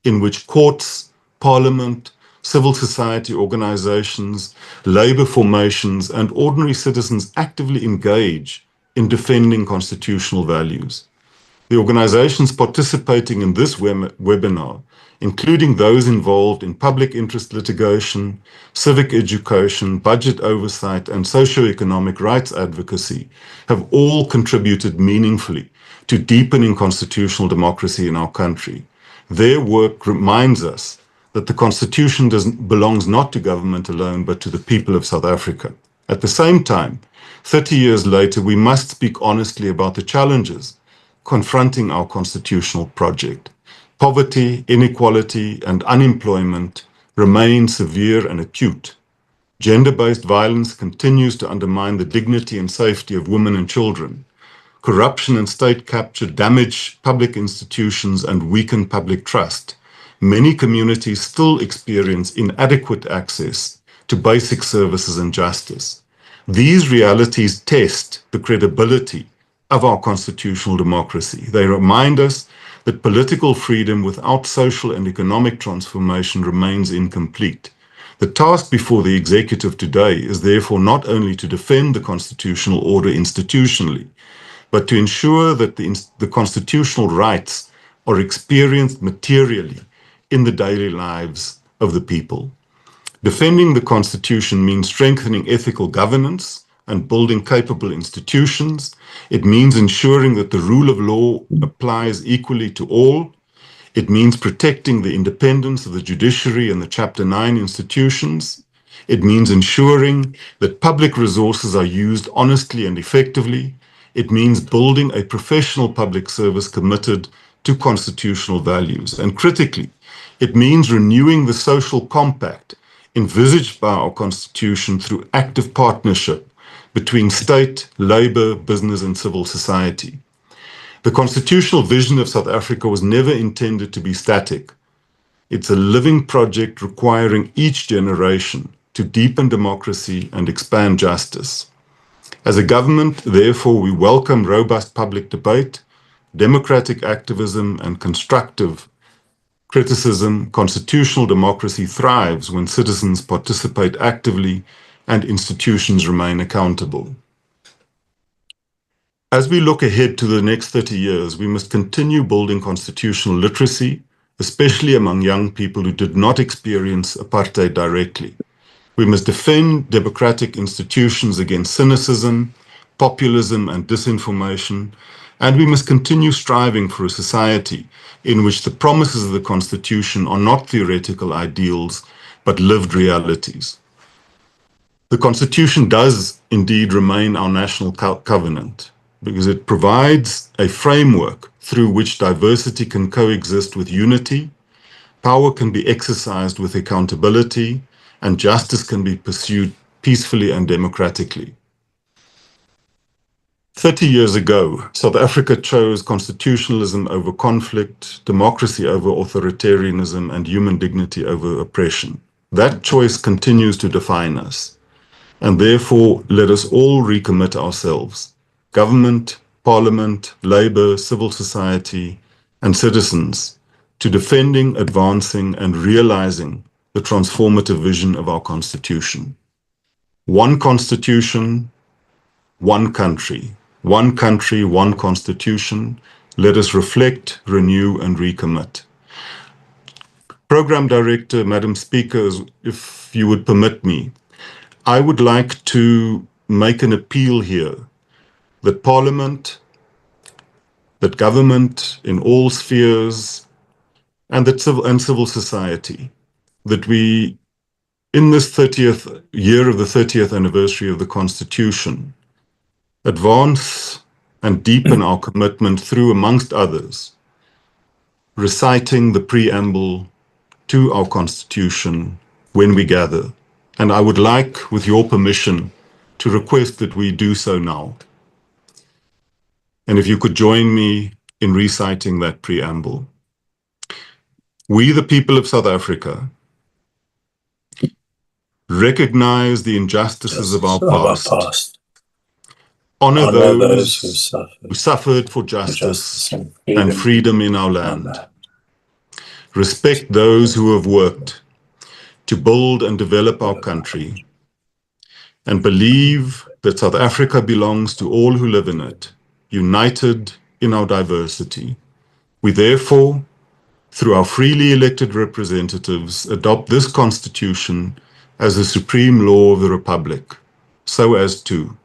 in which courts, parliament, civil society organizations, labor formations, and ordinary citizens actively engage in defending constitutional values. The organizations participating in this webinar, including those involved in public interest litigation, civic education, budget oversight, and socio-economic rights advocacy, have all contributed meaningfully to deepening constitutional democracy in our country. Their work reminds us that the Constitution belongs not to government alone, but to the people of South Africa. At the same time, 30 years later, we must speak honestly about the challenges confronting our constitutional project. Poverty, inequality, and unemployment remain severe and acute. Gender-based violence continues to undermine the dignity and safety of women and children. Corruption and state capture damage public institutions and weaken public trust. Many communities still experience inadequate access to basic services and justice. These realities test the credibility of our constitutional democracy. They remind us that political freedom without social and economic transformation remains incomplete. The task before the executive today is therefore not only to defend the constitutional order institutionally, but to ensure that the constitutional rights are experienced materially in the daily lives of the people. Defending the Constitution means strengthening ethical governance and building capable institutions. It means ensuring that the rule of law applies equally to all. It means protecting the independence of the judiciary and the Chapter 9 institutions. It means ensuring that public resources are used honestly and effectively. It means building a professional public service committed to constitutional values. And critically, it means renewing the social compact envisaged by our Constitution through active partnership between state, labor, business, and civil society. The constitutional vision of South Africa was never intended to be static. It's a living project requiring each generation to deepen democracy and expand justice. As a government, therefore, we welcome robust public debate, democratic activism, and constructive criticism. Constitutional democracy thrives when citizens participate actively and institutions remain accountable. As we look ahead to the next 30 years, we must continue building constitutional literacy, especially among young people who did not experience apartheid directly. We must defend democratic institutions against cynicism, populism, and disinformation, and we must continue striving for a society in which the promises of the Constitution are not theoretical ideals, but lived realities. The Constitution does indeed remain our national covenant because it provides a framework through which diversity can coexist with unity, power can be exercised with accountability, and justice can be pursued peacefully and democratically. 30 years ago, South Africa chose constitutionalism over conflict, democracy over authoritarianism, and human dignity over oppression. That choice continues to define us. And therefore, let us all recommit ourselves, government, parliament, labor, civil society, and citizens, to defending, advancing, and realizing the transformative vision of our Constitution. One Constitution, one country. One country, one Constitution. Let us reflect, renew, and recommit. Program Director, Madam Speaker, if you would permit me, I would like to make an appeal here that Parliament, that government in all spheres, and that civil society, that we, in this 30th year of the 30th anniversary of the Constitution, advance and deepen our commitment through, amongst others, reciting the preamble to our Constitution when we gather. And I would like, with your permission, to request that we do so now. And if you could join me in reciting that preamble. We, the people of South Africa, recognize the injustices of our past, honor those who suffered for justice and freedom in our land, respect those who have worked to build and develop our country, and believe that South Africa belongs to all who live in it, united in our diversity. We therefore, through our freely elected representatives, adopt this Constitution as the supreme law of the Republic, so as to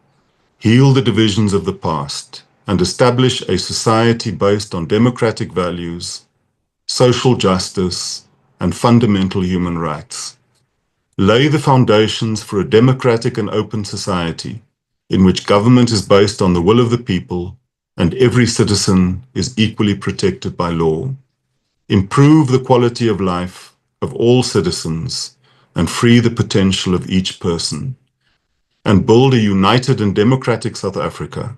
heal the divisions of the past and establish a society based on democratic values, social justice, and fundamental human rights. Lay the foundations for a democratic and open society in which government is based on the will of the people and every citizen is equally protected by law. Improve the quality of life of all citizens and free the potential of each person, and build a united and democratic South Africa,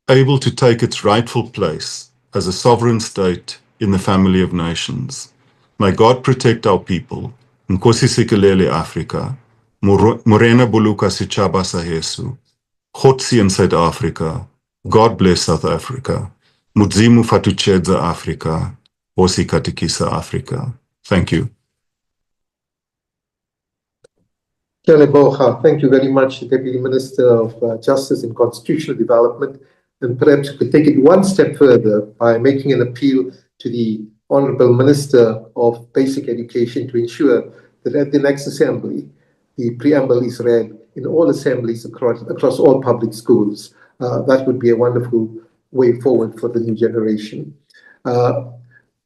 able to take its rightful place as a sovereign state in the family of nations. May God protect our people. Nkosi sikelele Afrika, Morena buluka sichaba sahesu, Khotsi in South Africa, God bless South Africa, Mudzimu fatuchedza Africa, Hosi katikisa Africa. Thank you. Thank you very much, Deputy Minister of Justice and Constitutional Development. And perhaps we could take it one step further by making an appeal to the Honourable Minister of Basic Education to ensure that at the next assembly, the preamble is read in all assemblies across all public schools. That would be a wonderful way forward for the new generation.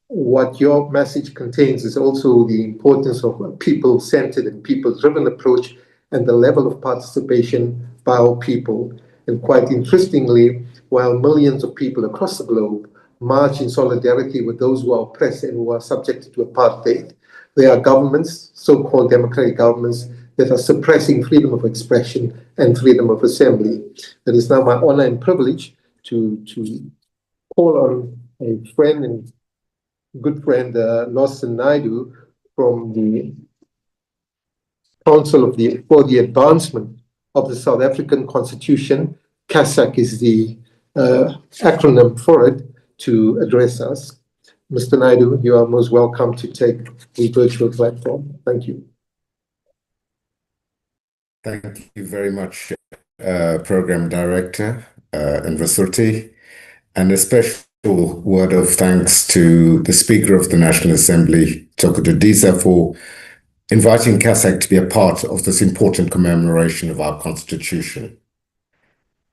What your message contains is also the importance of a people-centered and people-driven approach and the level of participation by our people. And quite interestingly, while millions of people across the globe march in solidarity with those who are oppressed and who are subjected to apartheid, there are governments, so-called democratic governments, that are suppressing freedom of expression and freedom of assembly. It is now my honor and privilege to call on a friend and good friend, Lawson Naidu, from the Council for the Advancement of the South African Constitution. CASAC is the acronym for it, to address us. Mr. Naidu, you are most welcome to take the virtual platform. Thank you. Thank you very much, Program Director Nvasuti, and a special word of thanks to the Speaker of the National Assembly, Dr. Didiza, for inviting CASAC to be a part of this important commemoration of our Constitution.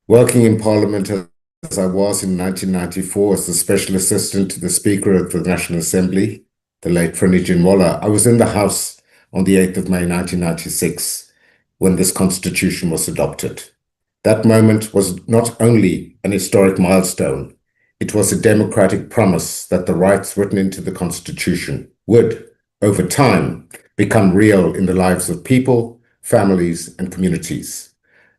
Working in Parliament as I was in 1994 as the Special Assistant to the Speaker of the National Assembly, the late Finalizing, I was in the House on the 8th of May 1996 when this Constitution was adopted. That moment was not only an historic milestone, it was a democratic promise that the rights written into the Constitution would, over time, become real in the lives of people, families, and communities.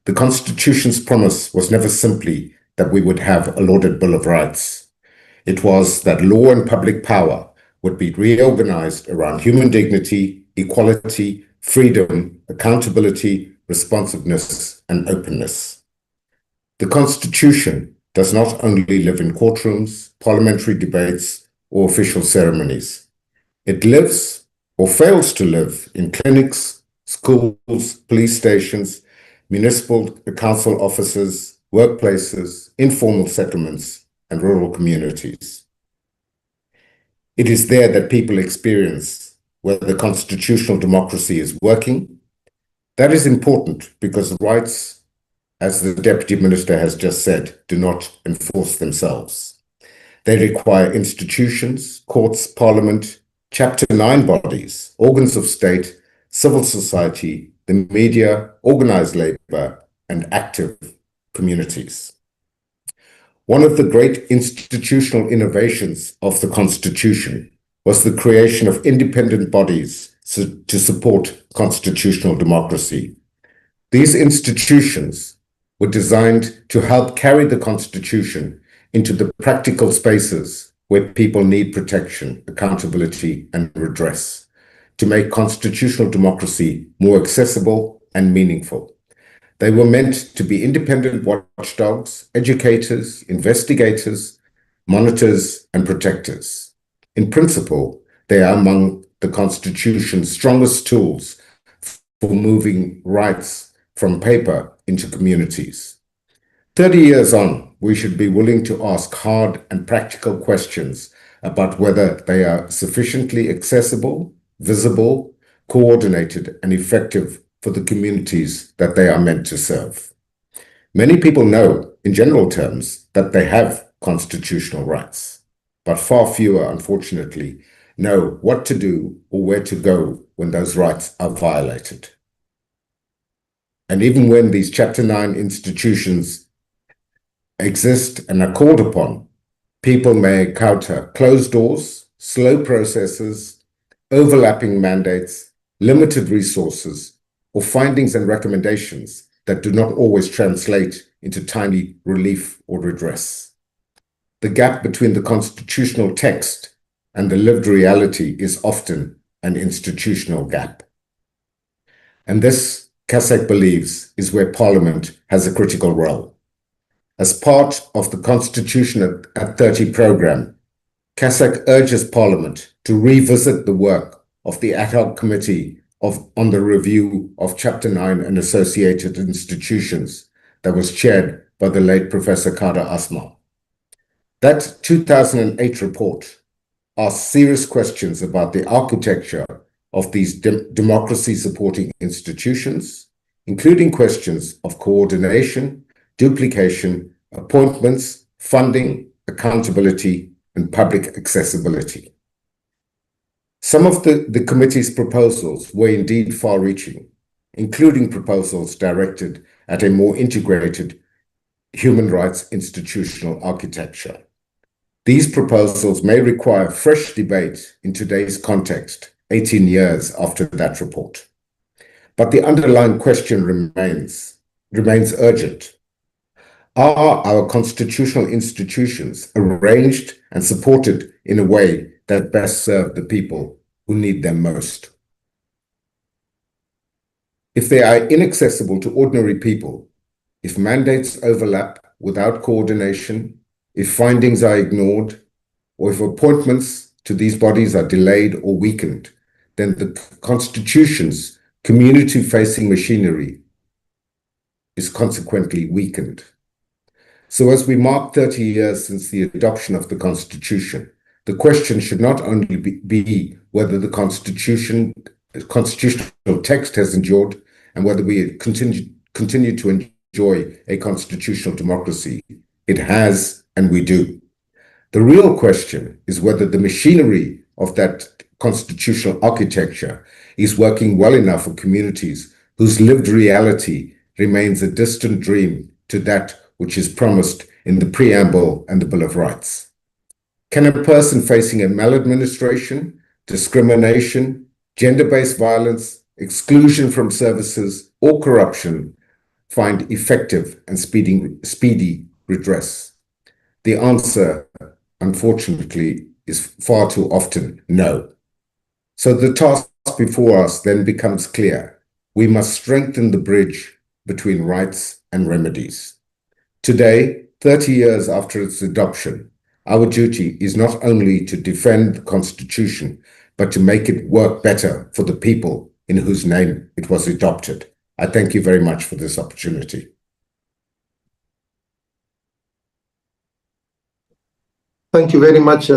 The Constitution's promise was never simply that we would have a lauded Bill of Rights. It was that law and public power would be reorganized around human dignity, equality, freedom, accountability, responsiveness, and openness. The Constitution does not only live in courtrooms, parliamentary debates, or official ceremonies. It lives or fails to live in clinics, schools, police stations, municipal council offices, workplaces, informal settlements, and rural communities. It is there that people experience whether constitutional democracy is working. That is important because the rights, as the Deputy Minister has just said, do not enforce themselves. They require institutions, courts, parliament, Chapter 9 bodies, organs of state, civil society, the media, organized labor, and active communities. One of the great institutional innovations of the Constitution was the creation of independent bodies to support constitutional democracy. These institutions were designed to help carry the Constitution into the practical spaces where people need protection, accountability, and redress, to make constitutional democracy more accessible and meaningful. They were meant to be independent watchdogs, educators, investigators, monitors, and protectors. In principle, they are among the Constitution's strongest tools for moving rights from paper into communities. 30 years on, we should be willing to ask hard and practical questions about whether they are sufficiently accessible, visible, coordinated, and effective for the communities that they are meant to serve. Many people know, in general terms, that they have constitutional rights, but far fewer, unfortunately, know what to do or where to go when those rights are violated. And even when these Chapter 9 institutions exist and are called upon, people may encounter closed doors, slow processes, overlapping mandates, limited resources, or findings and recommendations that do not always translate into timely relief or redress. The gap between the constitutional text and the lived reality is often an institutional gap. And this, CASAC believes, is where Parliament has a critical role. As part of the Constitution at 30 programme, CASAC urges Parliament to revisit the work of the ad hoc committee on the review of Chapter 9 and associated institutions that was chaired by the late Professor Kader Asma. That 2008 report asked serious questions about the architecture of these democracy-supporting institutions, including questions of coordination, duplication, appointments, funding, accountability, and public accessibility. Some of the committee's proposals were indeed far-reaching, including proposals directed at a more integrated human rights institutional architecture. These proposals may require fresh debate in today's context, 18 years after that report. But the underlying question remains urgent. Are our constitutional institutions arranged and supported in a way that best serve the people who need them most? If they are inaccessible to ordinary people, if mandates overlap without coordination, if findings are ignored, or if appointments to these bodies are delayed or weakened, then the Constitution's community-facing machinery is consequently weakened. So as we mark 30 years since the adoption of the Constitution, the question should not only be whether the Constitution constitutional text has endured and whether we continue to enjoy a constitutional democracy. It has, and we do. The real question is whether the machinery of that constitutional architecture is working well enough for communities whose lived reality remains a distant dream to that which is promised in the preamble and the Bill of Rights. Can a person facing a maladministration, discrimination, gender-based violence, exclusion from services, or corruption find effective and speedy redress? The answer, unfortunately, is far too often no. So the task before us then becomes clear. We must strengthen the bridge between rights and remedies. Today, 30 years after its adoption, our duty is not only to defend the Constitution, but to make it work better for the people in whose name it was adopted. I thank you very much for this opportunity. Thank you very much,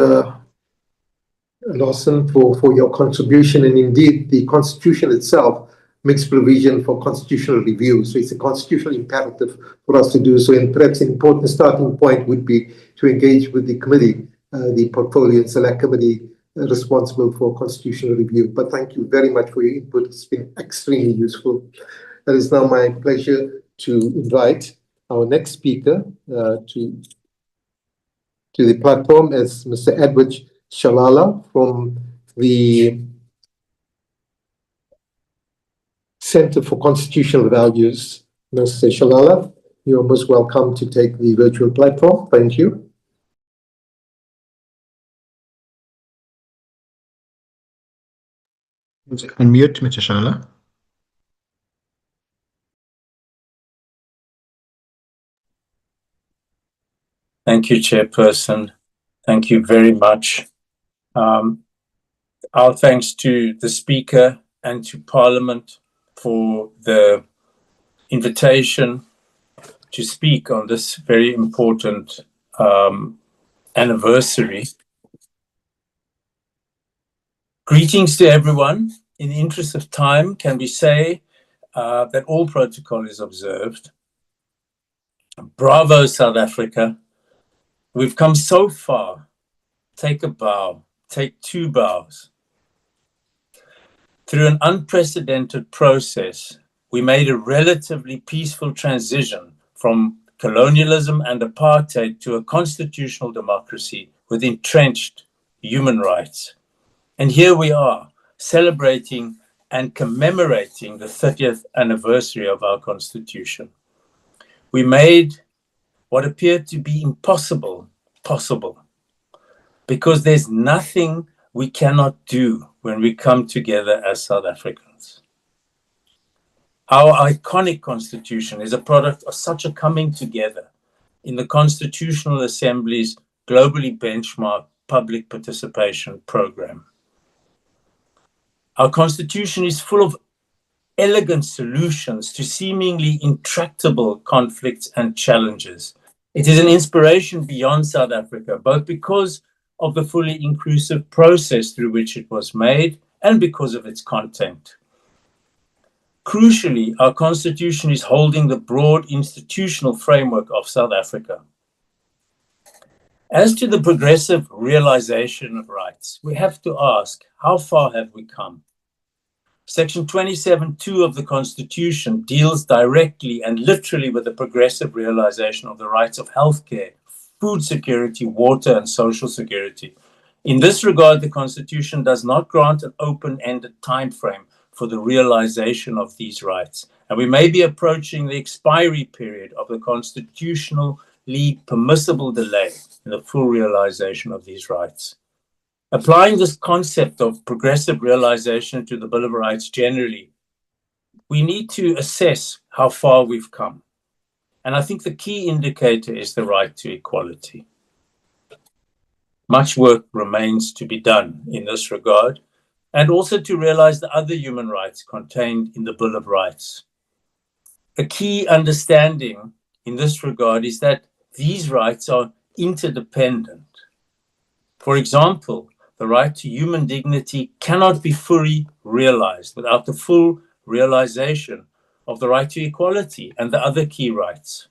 Lawson, for your contribution. And indeed, the Constitution itself makes provision for constitutional review. So it's a constitutional imperative for us to do so. And perhaps an important starting point would be to engage with the committee, the Portfolio and Select Committee responsible for constitutional review. But thank you very much for your input. It's been extremely useful. It is now my pleasure to invite our next speaker to the platform as Mr. Edward Shalala from the Center for Constitutional Values. Mr. Shalala, you are most welcome to take the virtual platform. Thank you. Unmute, Mr. Shalala. Thank you, Chairperson. Thank you very much. Our thanks to the Speaker and to Parliament for the invitation to speak on this very important anniversary. Greetings to everyone. In the interest of time, can we say that all protocol is observed? Bravo, South Africa. We've come so far. Take a bow, take two bows. Through an unprecedented process, we made a relatively peaceful transition from colonialism and apartheid to a constitutional democracy with entrenched human rights. And here we are, celebrating and commemorating the 30th anniversary of our Constitution. We made what appeared to be impossible possible, because there's nothing we cannot do when we come together as South Africans. Our iconic Constitution is a product of such a coming together in the Constitutional Assembly's globally benchmarked public participation program. Our Constitution is full of elegant solutions to seemingly intractable conflicts and challenges. It is an inspiration beyond South Africa, both because of the fully inclusive process through which it was made and because of its content. Crucially, our Constitution is holding the broad institutional framework of South Africa. As to the progressive realization of rights, we have to ask, how far have we come? Section 27(2) of the Constitution deals directly and literally with the progressive realization of the rights of healthcare, food security, water, and social security. In this regard, the Constitution does not grant an open-ended time frame for the realization of these rights, and we may be approaching the expiry period of the constitutionally permissible delay in the full realization of these rights. Applying this concept of progressive realization to the Bill of Rights generally, we need to assess how far we've come. And I think the key indicator is the right to equality. Much work remains to be done in this regard, and also to realize the other human rights contained in the Bill of Rights. A key understanding in this regard is that these rights are interdependent. For example, the right to human dignity cannot be fully realized, without the full realization of the right to equality and the other key rights.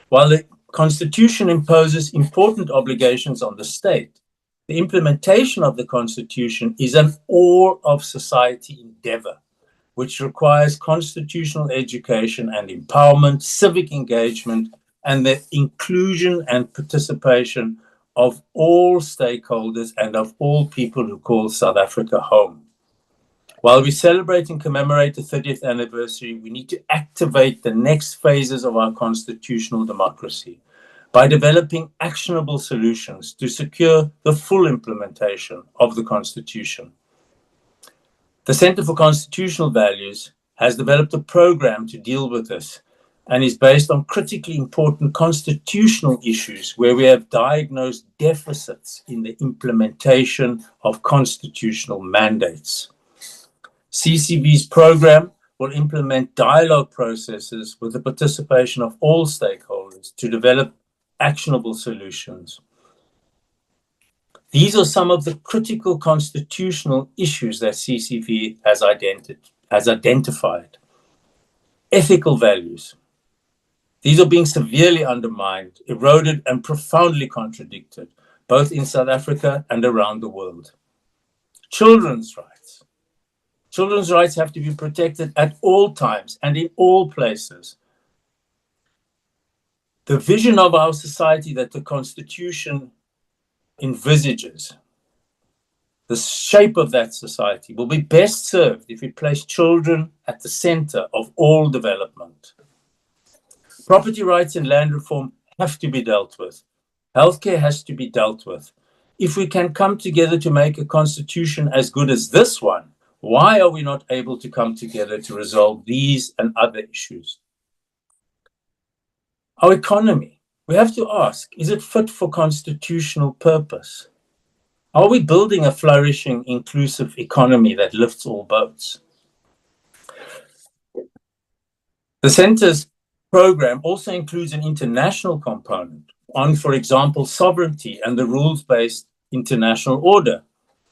While the Constitution imposes important obligations on the state, the implementation of the Constitution is an all-of-society endeavor, which requires constitutional education and empowerment, civic engagement, and the inclusion and participation of all stakeholders and of all people who call South Africa home. While we celebrate and commemorate the 30th anniversary, we need to activate the next phases of our constitutional democracy by developing actionable solutions to secure the full implementation of the Constitution. The Center for Constitutional Values has developed a program to deal with this and is based on critically important constitutional issues where we have diagnosed deficits in the implementation of constitutional mandates. CCV's program will implement dialogue processes with the participation of all stakeholders to develop actionable solutions. These are some of the critical constitutional issues that CCV has identified. Ethical values. These are being severely undermined, eroded, and profoundly contradicted, both in South Africa and around the world. Children's rights. Children's rights have to be protected at all times and in all places. The vision of our society that the Constitution envisages, the shape of that society, will be best served if we place children at the center of all development. Property rights and land reform have to be dealt with. Healthcare has to be dealt with. If we can come together to make a constitution as good as this one, why are we not able to come together to resolve these and other issues? Our economy, we have to ask, is it fit for constitutional purpose? Are we building a flourishing, inclusive economy that lifts all boats? The Centre's program also includes an international component on, for example, sovereignty and the rules-based international order.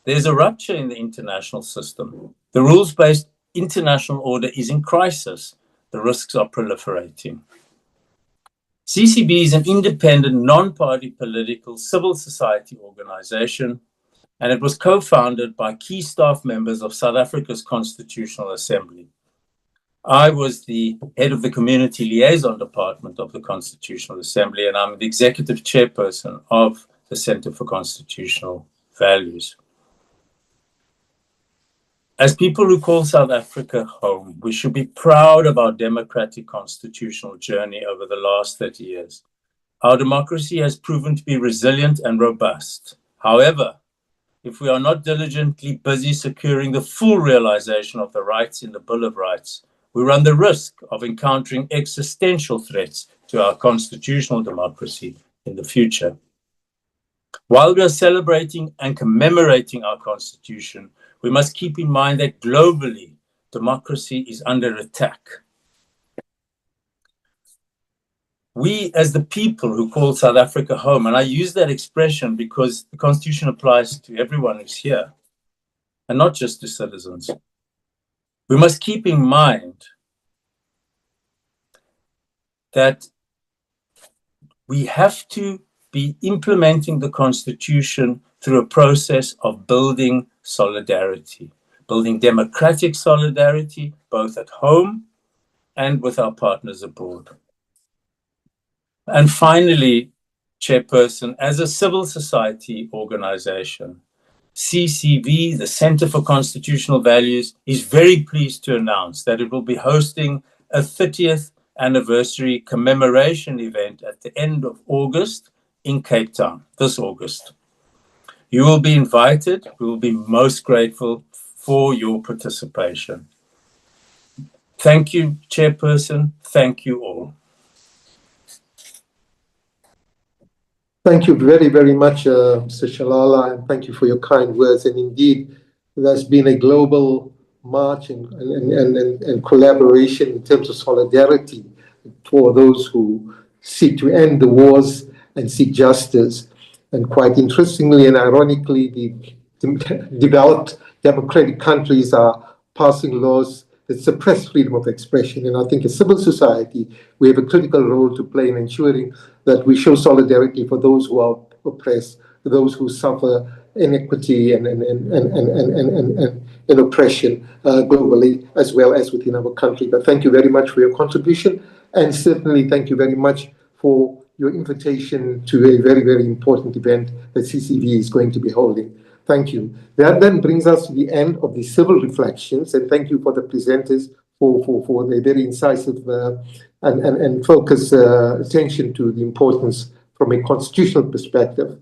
There's a rupture in the international system. The rules-based international order is in crisis. The risks are proliferating. CCB is an independent, non-party political civil society organization, and it was co-founded by key staff members of South Africa's Constitutional Assembly. I was the head of the Community Liaison Department of the Constitutional Assembly, and I'm the executive chairperson of the Center for Constitutional Values. As people who call South Africa home, we should be proud of our democratic constitutional journey over the last 30 years. Our democracy has proven to be resilient and robust. However, if we are not diligently busy securing the full realization of the rights in the Bill of Rights, we run the risk of encountering existential threats to our constitutional democracy in the future. While we are celebrating and commemorating our Constitution, we must keep in mind that globally, democracy is under attack. We, as the people who call South Africa home, and I use that expression because the Constitution applies to everyone who's here, and not just to citizens. We must keep in mind that we have to be implementing the Constitution through a process of building solidarity, building democratic solidarity, both at home and with our partners abroad. And finally, Chairperson, as a civil society organization, CCV, the Center for Constitutional Values, is very pleased to announce that it will be hosting a 30th anniversary commemoration event at the end of August in Cape Town, this August. You will be invited. We will be most grateful for your participation. Thank you, Chairperson. Thank you all. Thank you very, very much, Mr. Shalala, and thank you for your kind words. And indeed, there's been a global march and collaboration in terms of solidarity for those who seek to end the wars and seek justice. And quite interestingly and ironically, the developed democratic countries are passing laws that suppress freedom of expression. And I think as civil society, we have a critical role to play in ensuring that we show solidarity for those who are oppressed, those who suffer inequity and oppression globally as well as within our country. But thank you very much for your contribution, and certainly thank you very much for your invitation to a very, very important event that CCV is going to be holding. Thank you. That then brings us to the end of the civil reflections, and thank you for the presenters for their very incisive and focused attention to the importance from a constitutional perspective.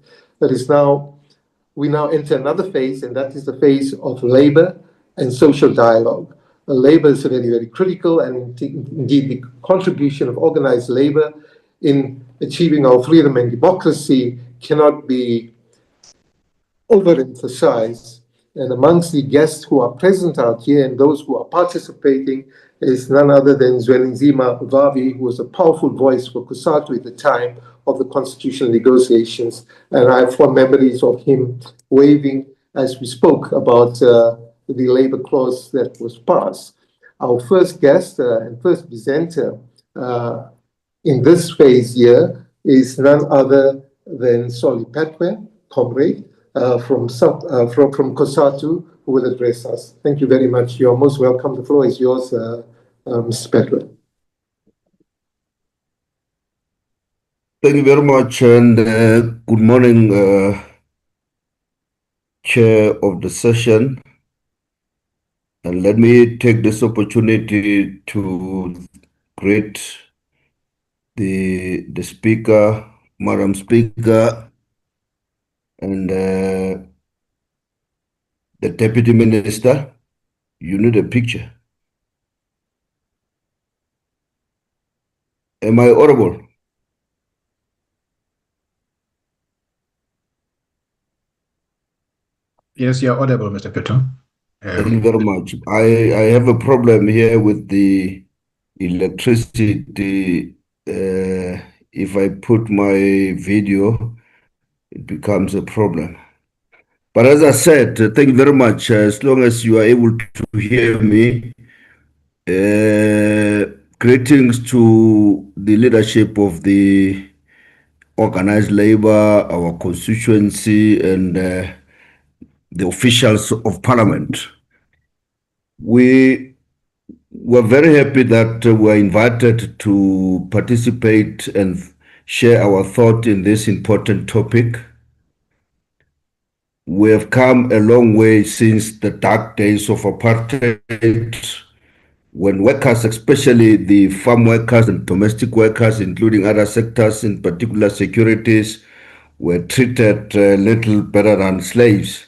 We now enter another phase, and that is the phase of labor and social dialogue. Labor is very, very critical, and indeed the contribution of organized labor in achieving our freedom and democracy cannot be overemphasized. And amongst the guests who are present out here and those who are participating is none other than Zwelinzima Vavi, who was a powerful voice for COSATU at the time of the constitutional negotiations. And I have fond memories of him waving as we spoke about the labor clause that was passed. Our first guest and first presenter in this phase here is none other than Solly Petwe, comrade, from COSATU, who will address us. Thank you very much. You're most welcome. The floor is yours, Ms. Petwe. Thank you very much, and good morning, Chair of the session. And let me take this opportunity to greet the Speaker, Madam Speaker, and the Deputy Minister. You need a picture. Am I audible? Yes, you're audible, Mr. Petwe. Thank you very much. I have a problem here with the electricity. If I put my video, it becomes a problem. But as I said, thank you very much. As long as you are able to hear me, greetings to the leadership of the organized labor, our constituency, and the officials of parliament. We were very happy that we were invited to participate and share our thought in this important topic. We have come a long way since the dark days of apartheid, when workers, especially the farm workers and domestic workers, including other sectors, in particular securities, were treated little better than slaves.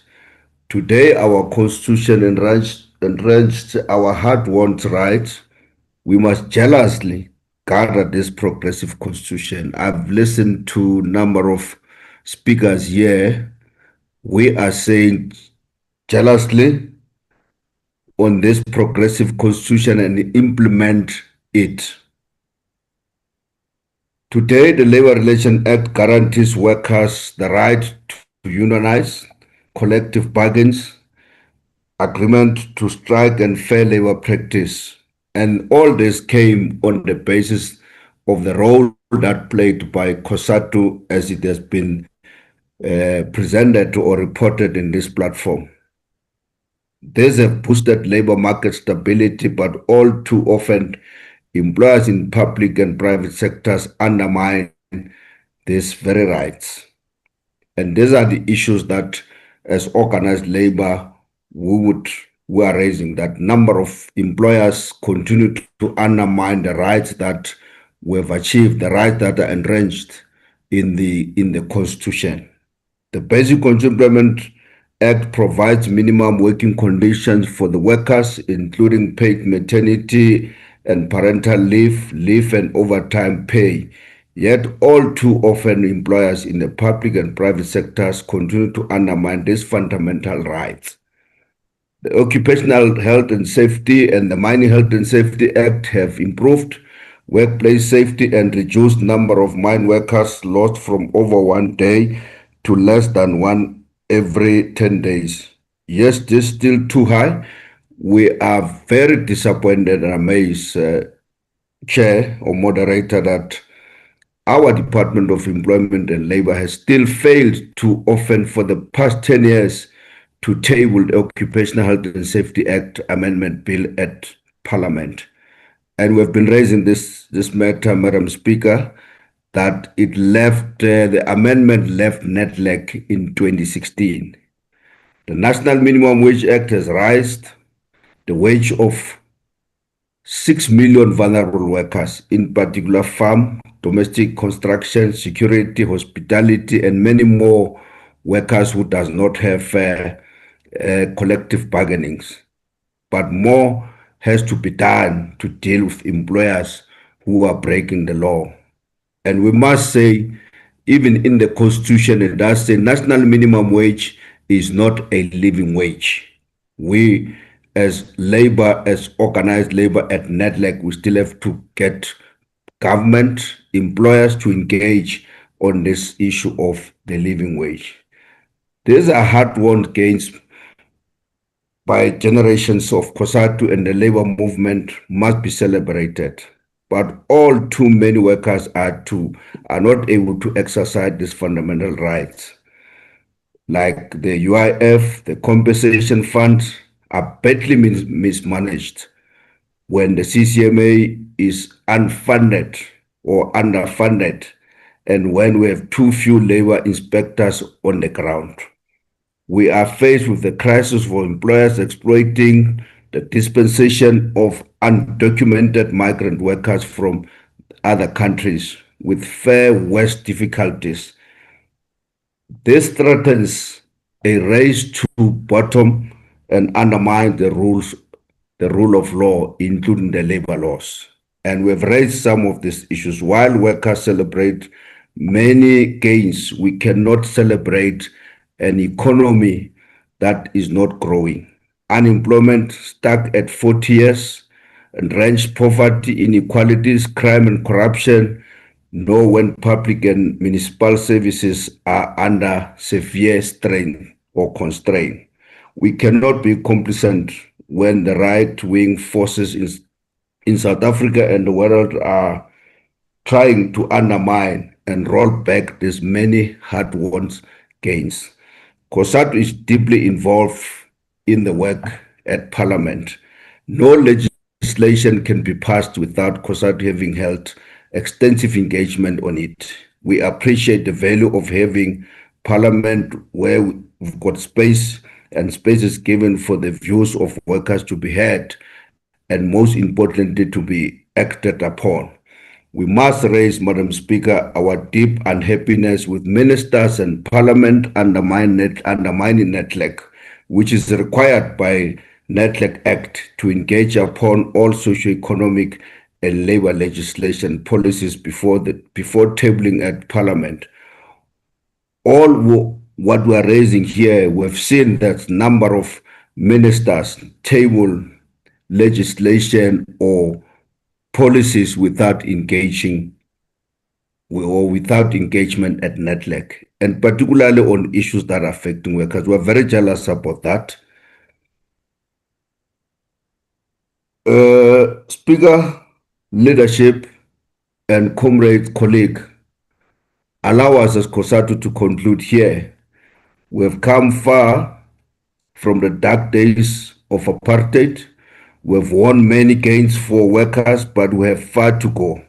Today, our constitution enriched our hard-won rights. We must jealously guard this progressive constitution. I've listened to a number of speakers here. We are saying jealously on this progressive constitution and implement it. Today, the Labor Relations Act guarantees workers the right to unionize, collective bargains, agreement to strike, and fair labor practice. And all this came on the basis of the role that played by COSATU as it has been presented or reported in this platform. These have boosted labor market stability, but all too often employers in public and private sectors undermine these very rights. And these are the issues that as organized labor we are raising, that number of employers continue to undermine the rights that we have achieved, the rights that are entrenched in the Constitution. The Basic Constitutional Employment Act provides minimum working conditions for the workers, including paid maternity and parental leave and overtime pay. Yet all too often employers in the public and private sectors continue to undermine these fundamental rights. The Occupational Health and Safety and the Mining Health and Safety Act have improved workplace safety and reduced number of mine workers lost from over 1 day to less than 1 every 10 days. Yes, this is still too high. We are very disappointed and amazed, Chair or Moderator, that our Department of Employment and Labor has still failed to often for the past 10 years to table the Occupational Health and Safety Act Amendment Bill at Parliament. And we've been raising this matter, Madam Speaker, that it left, the amendment left NETLEC in 2016. The National Minimum Wage Act has raised the wage of 6 million vulnerable workers, in particular farm, domestic construction, security, hospitality, and many more workers who does not have collective bargainings. But more has to be done to deal with employers who are breaking the law. And we must say, even in the Constitution, it does say national minimum wage is not a living wage. We, as labor, as organized labor at NETLEC, we still have to get government, employers to engage on this issue of the living wage. These are hard-won gains by generations of COSATU, and the labor movement must be celebrated. But all too many workers are not able to exercise these fundamental rights. Like the UIF, the compensation funds are badly mismanaged when the CCMA is unfunded or underfunded, and when we have too few labor inspectors on the ground. We are faced with the crisis for employers exploiting the dispensation of undocumented migrant workers from other countries with far worse difficulties. This threatens a race to bottom and undermine the rule of law, including the labor laws. And we've raised some of these issues. While workers celebrate many gains, we cannot celebrate an economy that is not growing. Unemployment stuck at 40 years, entrenched poverty, inequalities, crime and corruption, know when public and municipal services are under severe strain or constraint. We cannot be complacent when the right-wing forces in South Africa and the world are trying to undermine and roll back these many hard-won gains. COSATU is deeply involved in the work at Parliament. No legislation can be passed without COSATU having held extensive engagement on it. We appreciate the value of having Parliament where we've got space and spaces given for the views of workers to be heard and most importantly to be acted upon. We must raise, Madam Speaker, our deep unhappiness with ministers and Parliament undermining NETLEC, which is required by NETLEC Act to engage upon all socio-economic and labor legislation policies before tabling at Parliament. All what we are raising here, we've seen that number of ministers table legislation or policies without engaging or without engagement at NETLEC, and particularly on issues that are affecting workers. We're very jealous about that. Speaker, leadership, and comrade colleague, allow us as COSATU to conclude here. We have come far from the dark days of apartheid. We have won many gains for workers, but we have far to go.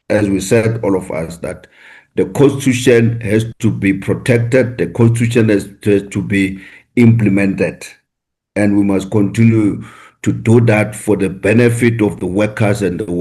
As we said, all of us, that the Constitution has to be protected, the Constitution has to be implemented, and we must continue to do that for the benefit of the workers and the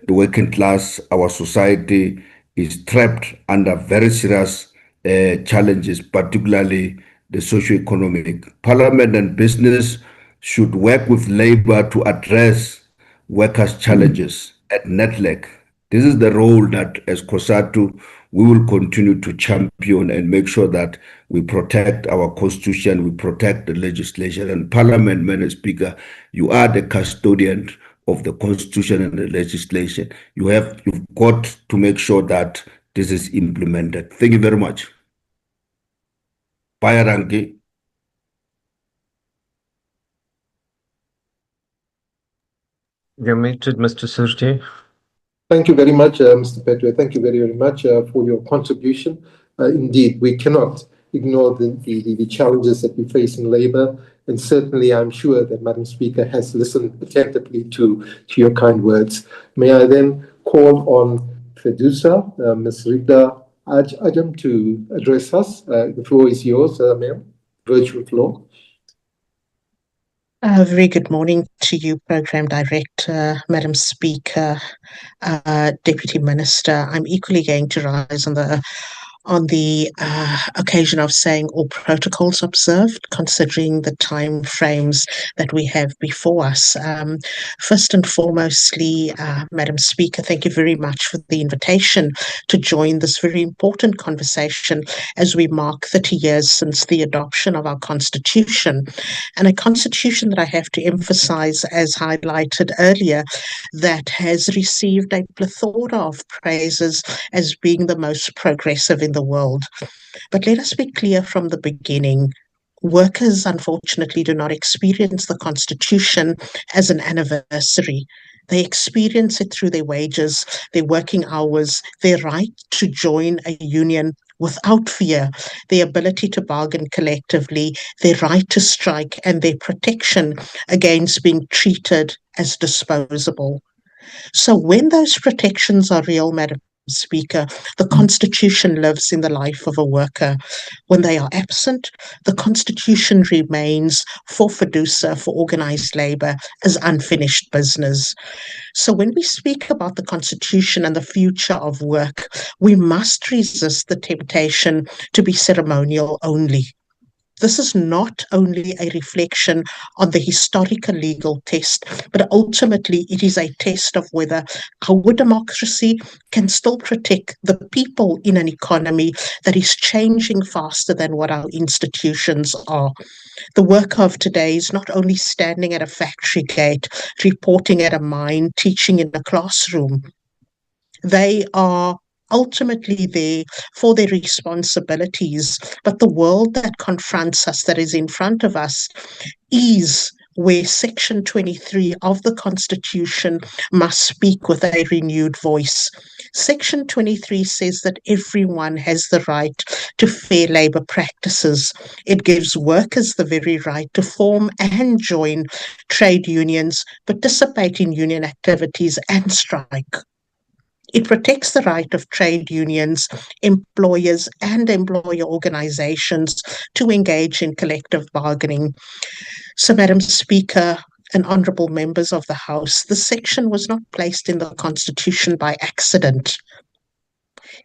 working class. Our society is trapped under very serious challenges, particularly the socio-economic. Parliament and business should work with labor to address workers' challenges at NETLEC. This is the role that as COSATU we will continue to champion and make sure that we protect our constitution, we protect the legislation. And Parliament, Madam Speaker, you are the custodian of the constitution and the legislation. You've got to make sure that this is implemented. Thank you very much. Bayarangi. You're muted, Mr. Surti. Thank you very much, Mr. Petwe. Thank you very, very much for your contribution. Indeed, we cannot ignore the challenges that we face in Labour, and certainly I'm sure that Madam Speaker has listened attentively to your kind words. May I then call on Didiza, Ms. Rita Ajam to address us. The floor is yours, ma'am. Virtual floor. Very good morning to you, Programme Director, Madam Speaker, Deputy Minister. I'm equally going to rise on the occasion of saying all protocols observed, considering the time frames that we have before us. First and foremostly, Madam Speaker, thank you very much for the invitation to join this very important conversation as we mark 30 years since the adoption of our Constitution, and a Constitution that I have to emphasize, as highlighted earlier, that has received a plethora of praises as being the most progressive in the world. But let us be clear from the beginning. Workers, unfortunately, do not experience the Constitution as an anniversary. They experience it through their wages, their working hours, their right to join a union without fear, their ability to bargain collectively, their right to strike, and their protection against being treated as disposable. So when those protections are real, Madam Speaker, the Constitution lives in the life of a worker. When they are absent, the Constitution remains for fiducia, for organised labour, as unfinished business. So when we speak about the Constitution and the future of work, we must resist the temptation to be ceremonial only. This is not only a reflection on the historical legal test, but ultimately it is a test of whether our democracy can still protect the people in an economy that is changing faster than what our institutions are. The worker of today is not only standing at a factory gate, reporting at a mine, teaching in a classroom. They are ultimately there for their responsibilities, but the world that confronts us, that is in front of us, is where Section 23 of the Constitution must speak with a renewed voice. Section 23 says that everyone has the right to fair labour practices. It gives workers the very right to form and join trade unions, participate in union activities and strike. It protects the right of trade unions, employers, and employer organizations to engage in collective bargaining. So, Madam Speaker and honourable members of the House, this section was not placed in the Constitution by accident.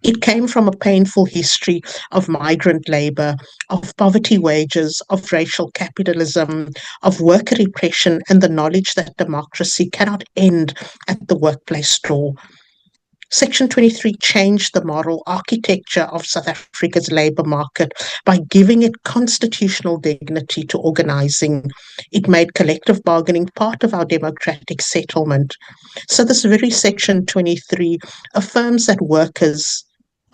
It came from a painful history of migrant labour, of poverty wages, of racial capitalism, of worker repression, and the knowledge that democracy cannot end at the workplace door. Section 23 changed the moral architecture of South Africa's labour market by giving it constitutional dignity to organising. It made collective bargaining part of our democratic settlement. So this very Section 23 affirms that workers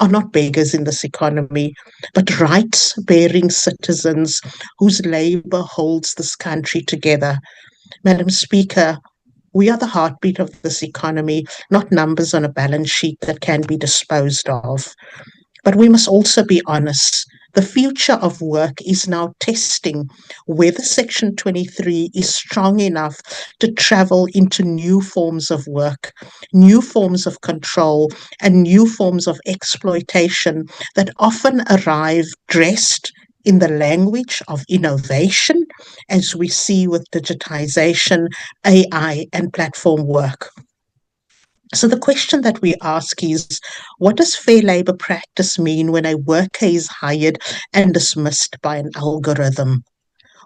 are not beggars in this economy, but rights-bearing citizens whose labour holds this country together. Madam Speaker, we are the heartbeat of this economy, not numbers on a balance sheet that can be disposed of. But we must also be honest. The future of work is now testing whether Section 23 is strong enough to travel into new forms of work, new forms of control, and new forms of exploitation that often arrive dressed in the language of innovation, as we see with digitization, AI, and platform work. So the question that we ask is, what does fair labour practice mean when a worker is hired and dismissed by an algorithm?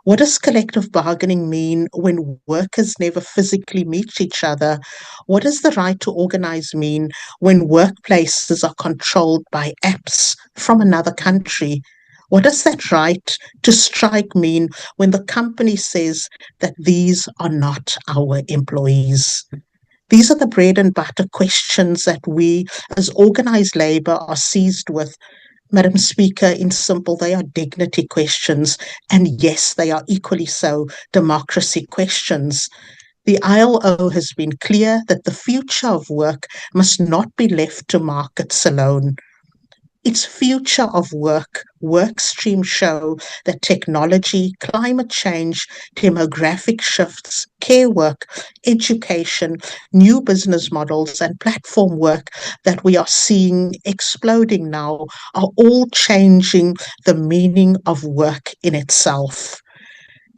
What does collective bargaining mean when workers never physically meet each other? What does the right to organise mean when workplaces are controlled by apps from another country? What does that right to strike mean when the company says that these are not our employees? These are the bread and butter questions that we as organised labour are seized with Madam Speaker, in simple, they are dignity questions, and yes, they are equally so democracy questions. The ILO has been clear that the future of work must not be left to markets alone. Its future of work streams show that technology, climate change, demographic shifts, care work, education, new business models, and platform work that we are seeing exploding now are all changing the meaning of work in itself.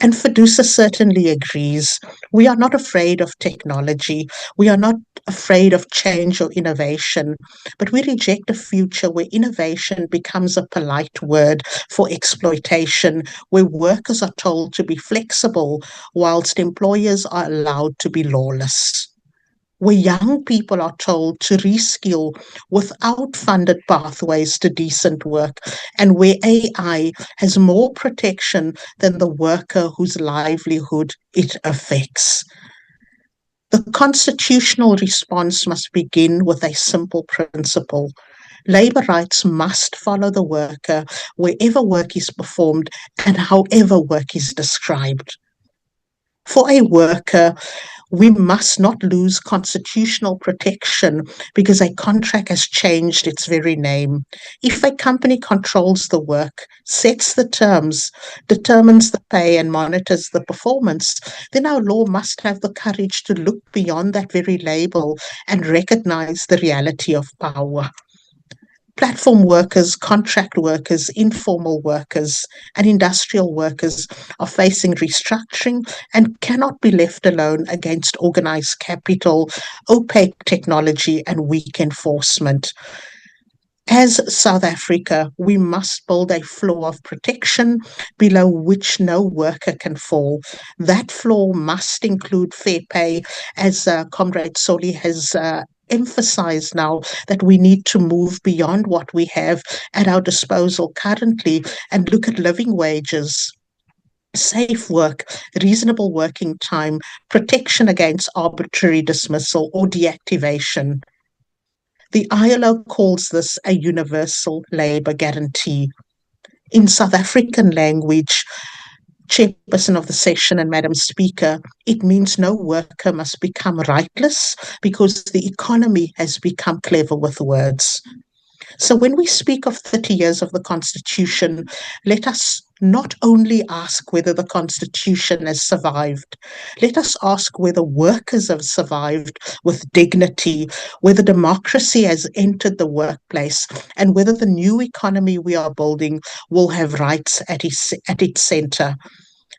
And Fiducia certainly agrees. We are not afraid of technology. We are not afraid of change or innovation, but we reject a future where innovation becomes a polite word for exploitation, where workers are told to be flexible whilst employers are allowed to be lawless, where young people are told to reskill without funded pathways to decent work, and where AI has more protection than the worker whose livelihood it affects. The constitutional response must begin with a simple principle. Labour rights must follow the worker wherever work is performed and however work is described. For a worker, we must not lose constitutional protection because a contract has changed its very name. If a company controls the work, sets the terms, determines the pay, and monitors the performance, then our law must have the courage to look beyond that very label and recognize the reality of power. Platform workers, contract workers, informal workers, and industrial workers are facing restructuring and cannot be left alone against organized capital, opaque technology, and weak enforcement. As South Africa, we must build a floor of protection below which no worker can fall. That floor must include fair pay, as Comrade Soli has emphasized now, that we need to move beyond what we have at our disposal currently and look at living wages, safe work, reasonable working time, protection against arbitrary dismissal or deactivation. The ILO calls this a universal labour guarantee. In South African language, Chairperson of the session and Madam Speaker, it means no worker must become rightless because the economy has become clever with words. So when we speak of 30 years of the Constitution, let us not only ask whether the Constitution has survived, let us ask whether workers have survived with dignity, whether democracy has entered the workplace, and whether the new economy we are building will have rights at its centre.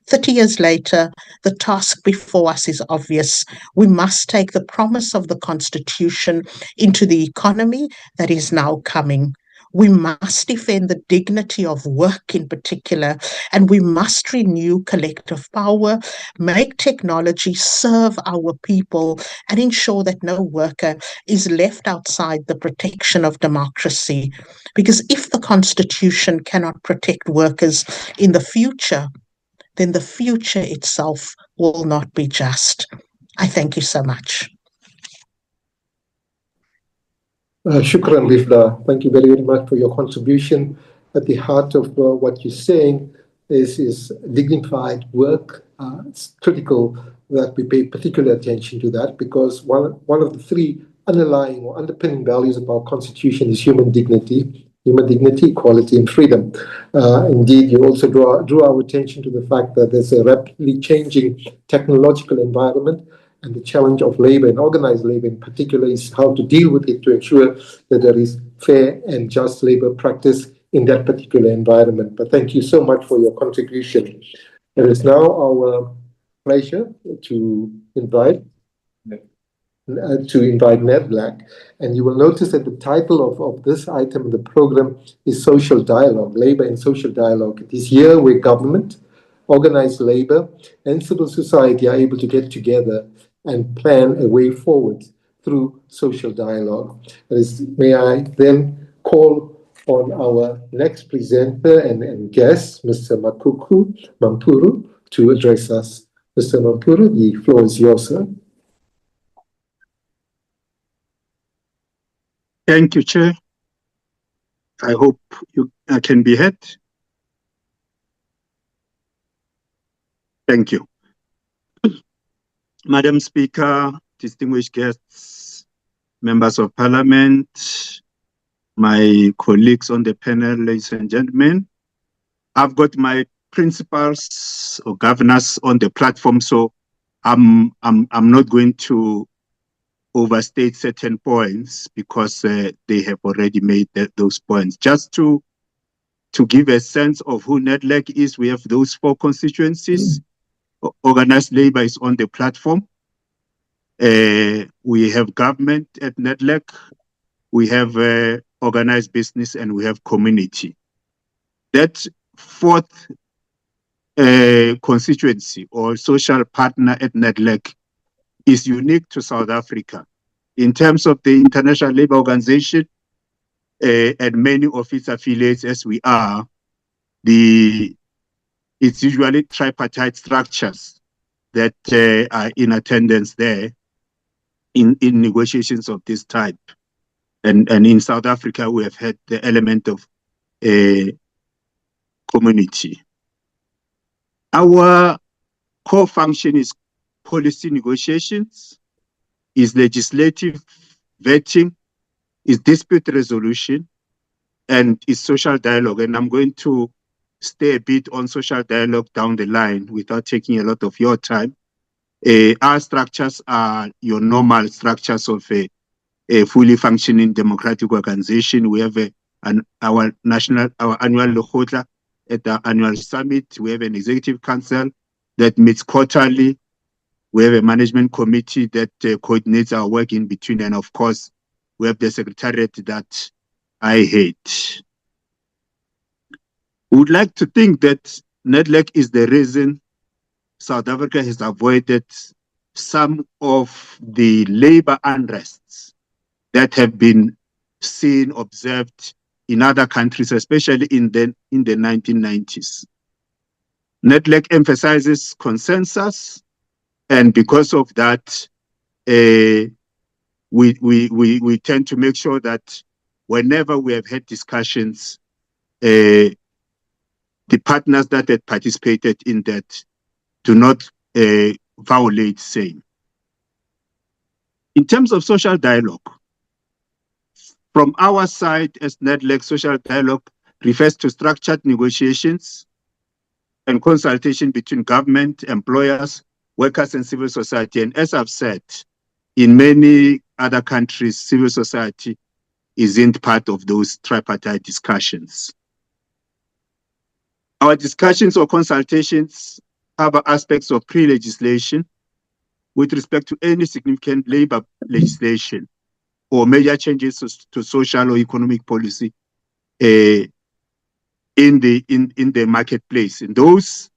30 years later, the task before us is obvious. We must take the promise of the Constitution into the economy that is now coming. We must defend the dignity of work in particular, and we must renew collective power, make technology serve our people, and ensure that no worker is left outside the protection of democracy. Because if the Constitution cannot protect workers in the future, then the future itself will not be just. I thank you so much. Shukran, Bifla. Thank you very, very much for your contribution. At the heart of what you're saying is dignified work. It's critical that we pay particular attention to that because one of the three underlying or underpinning values of our Constitution is human dignity, equality, and freedom. Indeed, you also drew our attention to the fact that there's a rapidly changing technological environment, and the challenge of labor and organized labor in particular is how to deal with it to ensure that there is fair and just labor practice in that particular environment. But thank you so much for your contribution. It is now our pleasure to invite Ned Black. And you will notice that the title of this item in the program is Social Dialogue, Labor and Social Dialogue. It is here where government, organized labor, and civil society are able to get together and plan a way forward through social dialogue. May I then call on our next presenter and guest, Mr. Makuku Mampuru, to address us. Mr. Mampuru, the floor is yours, sir. Thank you, Chair. I hope you can be heard. Thank you. Madam Speaker, distinguished guests, members of parliament, my colleagues on the panel, ladies and gentlemen, I've got my principals or governors on the platform, so I'm not going to overstate certain points because they have already made those points. Just to give a sense of who NEDLAC is, we have those 4 constituencies. Organized labor is on the platform. We have government at NEDLAC. We have organized business, and we have community. That 4th constituency or social partner at NEDLAC is unique to South Africa. In terms of the International Labour Organization and many of its affiliates as we are, it's usually tripartite structures that are in attendance there in negotiations of this type. And in South Africa, we have had the element of community. Our core function is policy negotiations, is legislative vetting, is dispute resolution, and is social dialogue. And I'm going to stay a bit on social dialogue down the line without taking a lot of your time. Our structures are your normal structures of a fully functioning democratic organization. We have our annual Lekgotla at the annual summit. We have an executive council that meets quarterly. We have a management committee that coordinates our work in between. And of course, we have the secretariat that I head. We would like to think that NEDLAC is the reason South Africa has avoided some of the labor unrests that have been seen, observed in other countries, especially in the 1990s. NEDLAC emphasizes consensus, and because of that, we tend to make sure that whenever we have had discussions, the partners that had participated in that do not violate same. In terms of social dialogue, from our side as NEDLAC, social dialogue refers to structured negotiations and consultation between government, employers, workers, and civil society. And as I've said, in many other countries, civil society isn't part of those tripartite discussions. Our discussions or consultations cover aspects of pre-legislation with respect to any significant labor legislation or major changes to social or economic policy in the marketplace. And those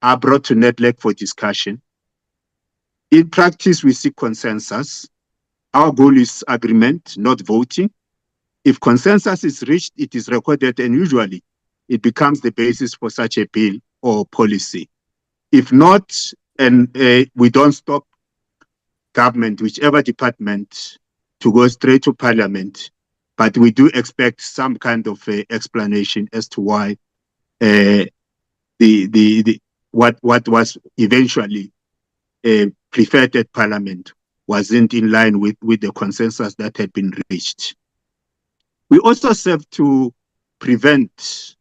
are brought to NEDLAC for discussion. In practice, we seek consensus. Our goal is agreement, not voting. If consensus is reached, it is recorded, and usually it becomes the basis for such a bill or policy. If not, and we don't stop government, whichever department, to go straight to parliament, but we do expect some kind of explanation as to why what was eventually preferred at parliament wasn't in line with the consensus that had been reached. We also serve to prevent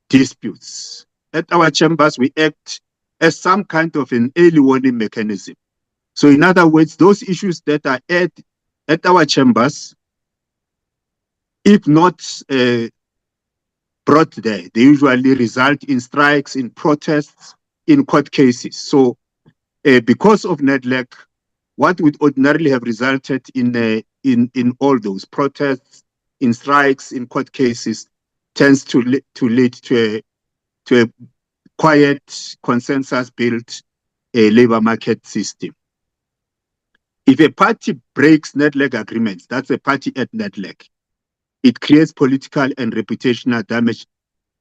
disputes. At our chambers, we act as some kind of an early warning mechanism. So in other words, those issues that are at our chambers, if not brought there, they usually result in strikes, in protests, in court cases. So because of NEDLAC, what would ordinarily have resulted in all those protests, in strikes, in court cases, tends to lead to a quiet, consensus-built labor market system. If a party breaks NEDLAC agreements, that's a party at NEDLAC. It creates political and reputational damage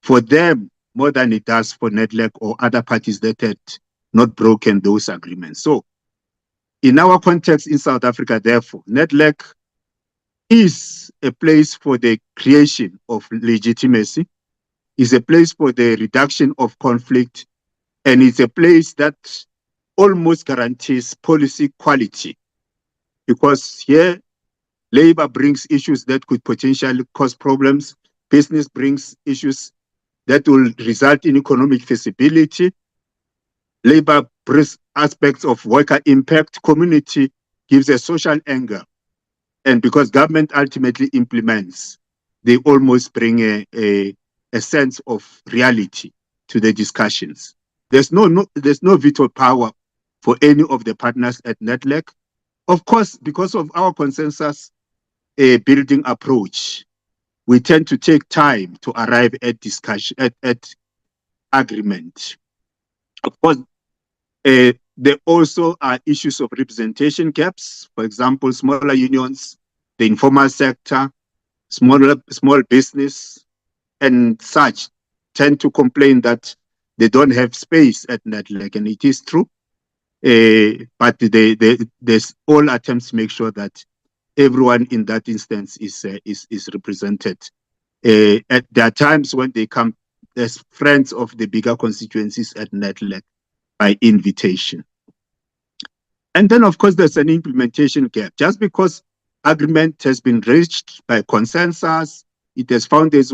for them more than it does for NEDLAC or other parties that had not broken those agreements. So in our context in South Africa, therefore, NEDLAC is a place for the creation of legitimacy, is a place for the reduction of conflict, and it's a place that almost guarantees policy quality. Because here, labor brings issues that could potentially cause problems, business brings issues that will result in economic feasibility, labor brings aspects of worker impact, community gives a social angle. And because government ultimately implements, they almost bring a sense of reality to the discussions. There's no veto power for any of the partners at NETLEC. Of course, because of our consensus building approach, we tend to take time to arrive at discussion, at agreement. Of course, there also are issues of representation gaps. For example, smaller unions, the informal sector, small business, and such tend to complain that they don't have space at NETLEC, and it is true. But there's all attempts to make sure that everyone in that instance is represented. There are times when they come as friends of the bigger constituencies at NETLEC by invitation. And then, of course, there's an implementation gap. Just because agreement has been reached by consensus, it has found its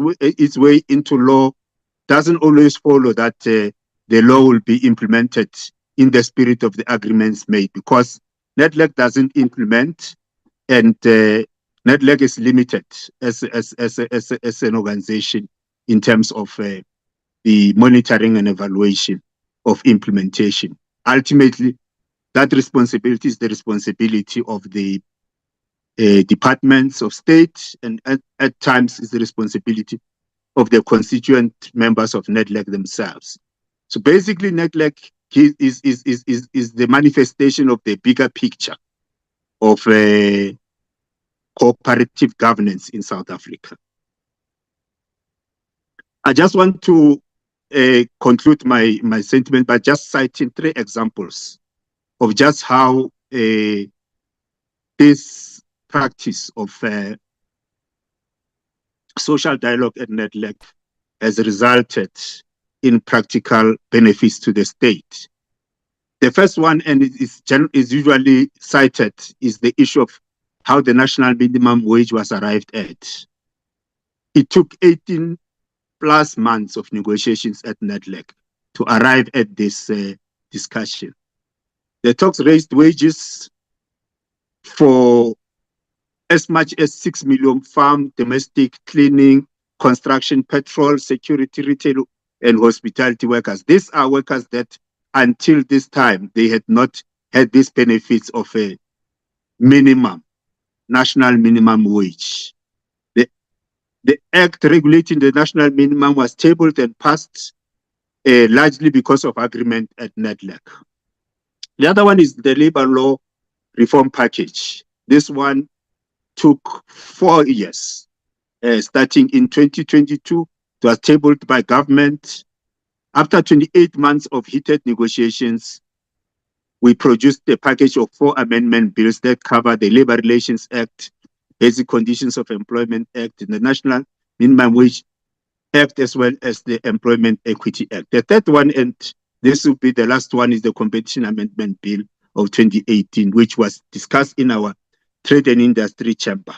way into law, doesn't always follow that the law will be implemented in the spirit of the agreements made, because NETLEC doesn't implement, and NETLEC is limited as an organization in terms of the monitoring and evaluation of implementation. Ultimately, that responsibility is the responsibility of the departments of state, and at times is the responsibility of the constituent members of NETLEC themselves. So basically, NETLEC is the manifestation of the bigger picture of cooperative governance in South Africa. I just want to conclude my sentiment by just citing 3 examples of just how this practice of social dialogue at NETLEC has resulted in practical benefits to the state. The first one, and it is usually cited, is the issue of how the national minimum wage was arrived at. It took 18 plus months of negotiations at NETLEC to arrive at this discussion. The talks raised wages for as much as 6 million farm, domestic, cleaning, construction, petrol, security, retail, and hospitality workers. These are workers that until this time, they had not had these benefits of a minimum, national minimum wage. The act regulating the national minimum was tabled and passed largely because of agreement at NETLEC. The other one is the labor law reform package. This one took 4 years, starting in 2022. It was tabled by government. After 28 months of heated negotiations, we produced a package of 4 amendment bills that cover the Labor Relations Act, Basic Conditions of Employment Act, and the National Minimum Wage Act, as well as the Employment Equity Act. The third one, and this will be the last one, is the Competition Amendment Bill of 2018, which was discussed in our Trade and Industry Chamber.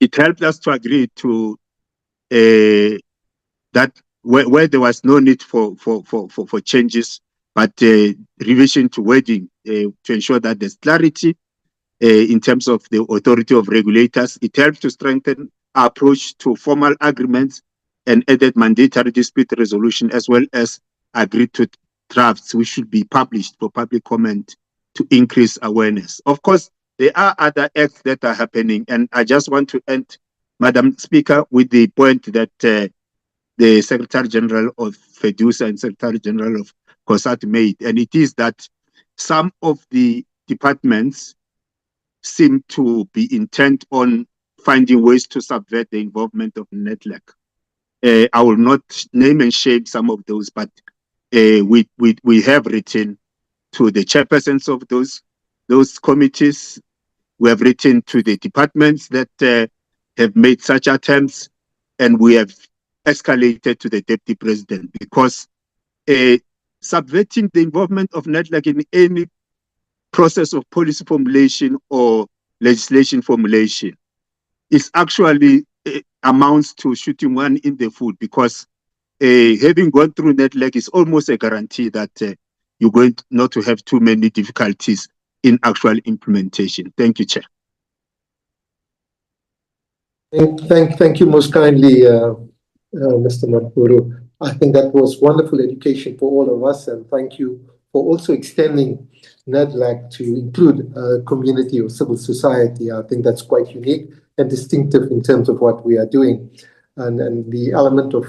It helped us to agree to that where there was no need for changes, but revision to wording to ensure that there's clarity in terms of the authority of regulators. It helped to strengthen our approach to formal agreements and added mandatory dispute resolution, as well as agreed to drafts which should be published for public comment to increase awareness. Of course, there are other acts that are happening, and I just want to end, Madam Speaker, with the point that the Secretary General of FEDUSA and Secretary General of COSAT made, and it is that some of the departments seem to be intent on finding ways to subvert the involvement of NETLEC. I will not name and shame some of those, but we have written to the chairpersons of those committees, We have written to the departments that have made such attempts, and we have escalated to the Deputy President, because subverting the involvement of NEDLAC in any process of policy formulation or legislation formulation is actually amounts to shooting one in the foot, because having gone through NEDLAC is almost a guarantee that you're going not to have too many difficulties in actual implementation. Thank you, Chair. Thank you most kindly, Mr. Mampuru. I think that was wonderful education for all of us, and thank you for also extending NEDLAC to include a community of civil society. I think that's quite unique and distinctive in terms of what we are doing, and the element of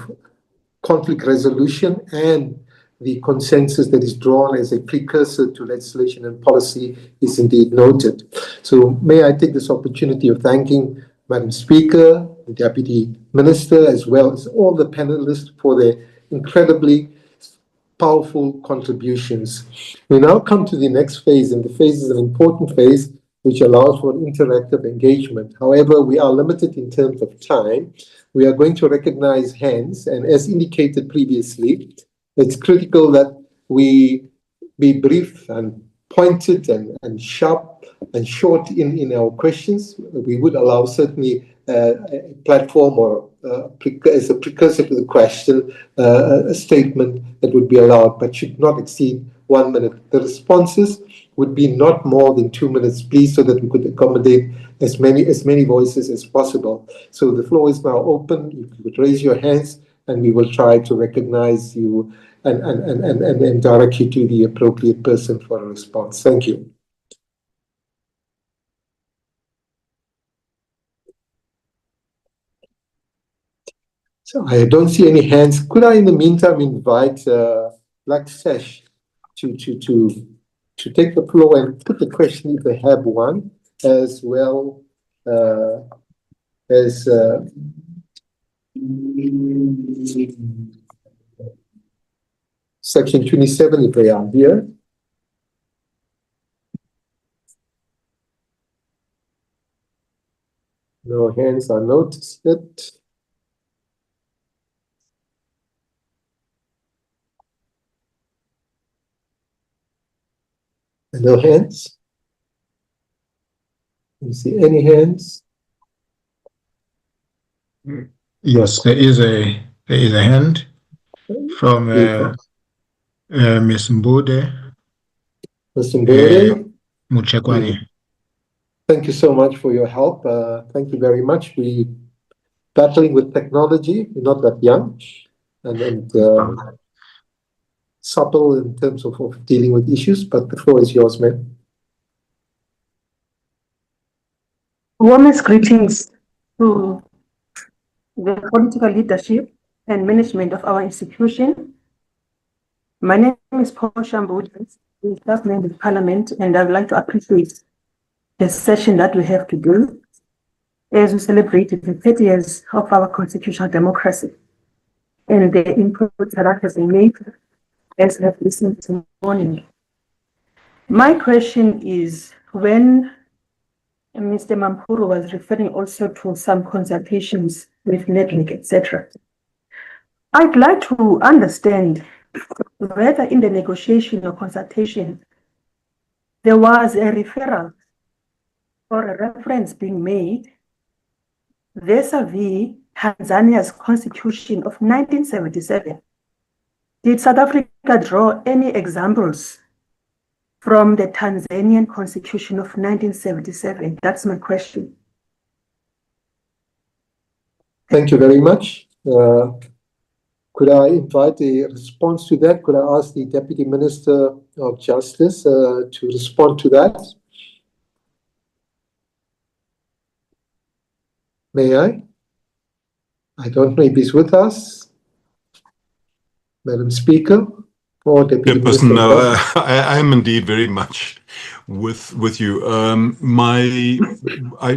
conflict resolution and the consensus that is drawn as a precursor to legislation and policy is indeed noted. So may I take this opportunity of thanking Madam Speaker, the Deputy Minister, as well as all the panelists for their incredibly powerful contributions. We now come to the next phase, and the phase is an important phase which allows for interactive engagement. However, we are limited in terms of time. We are going to recognize hands, and as indicated previously, it's critical that we be brief and pointed and sharp and short in our questions. We would allow certainly a platform or as a precursor to the question, a statement that would be allowed, but should not exceed 1 minute. The responses would be not more than 2 minutes, please, so that we could accommodate as many voices as possible. So the floor is now open. If you would raise your hands, and we will try to recognize you and direct you to the appropriate person for a response. Thank you. So I don't see any hands. Could I, in the meantime, invite Black Sesh to take the floor and put the question if they have one, as well as Section 27 if they are here. No hands are noticed yet. No hands? Do you see any hands? Yes, there is a hand from Ms. Mbude. Mr. Mbude. Muchekwani. Thank you so much for your help. Thank you very much. We battling with technology. We're not that young, and supple in terms of dealing with issues. But the floor is yours, ma'am. Warmest greetings to the political leadership and management of our institution. My name is Portia Mbude, I'm a staff member of Parliament, and I would like to appreciate the session that we have today as we celebrate the 30 years of our constitutional democracy and the input that has been made as we have listened this morning. My question is, when Mr. Mampuru was referring also to some consultations with NEDLAC, etc. I'd like to understand whether in the negotiation or consultation there was a referral or a reference being made vis-a-vis Tanzania's constitution of 1977. Did South Africa draw any examples from the Tanzanian constitution of 1977? That's my question. Thank you very much. Could I invite a response to that? Could I ask the Deputy Minister of Justice to respond to that? May I? I don't know if he's with us. Madam Speaker or Deputy Minister. No, I am indeed very much with you.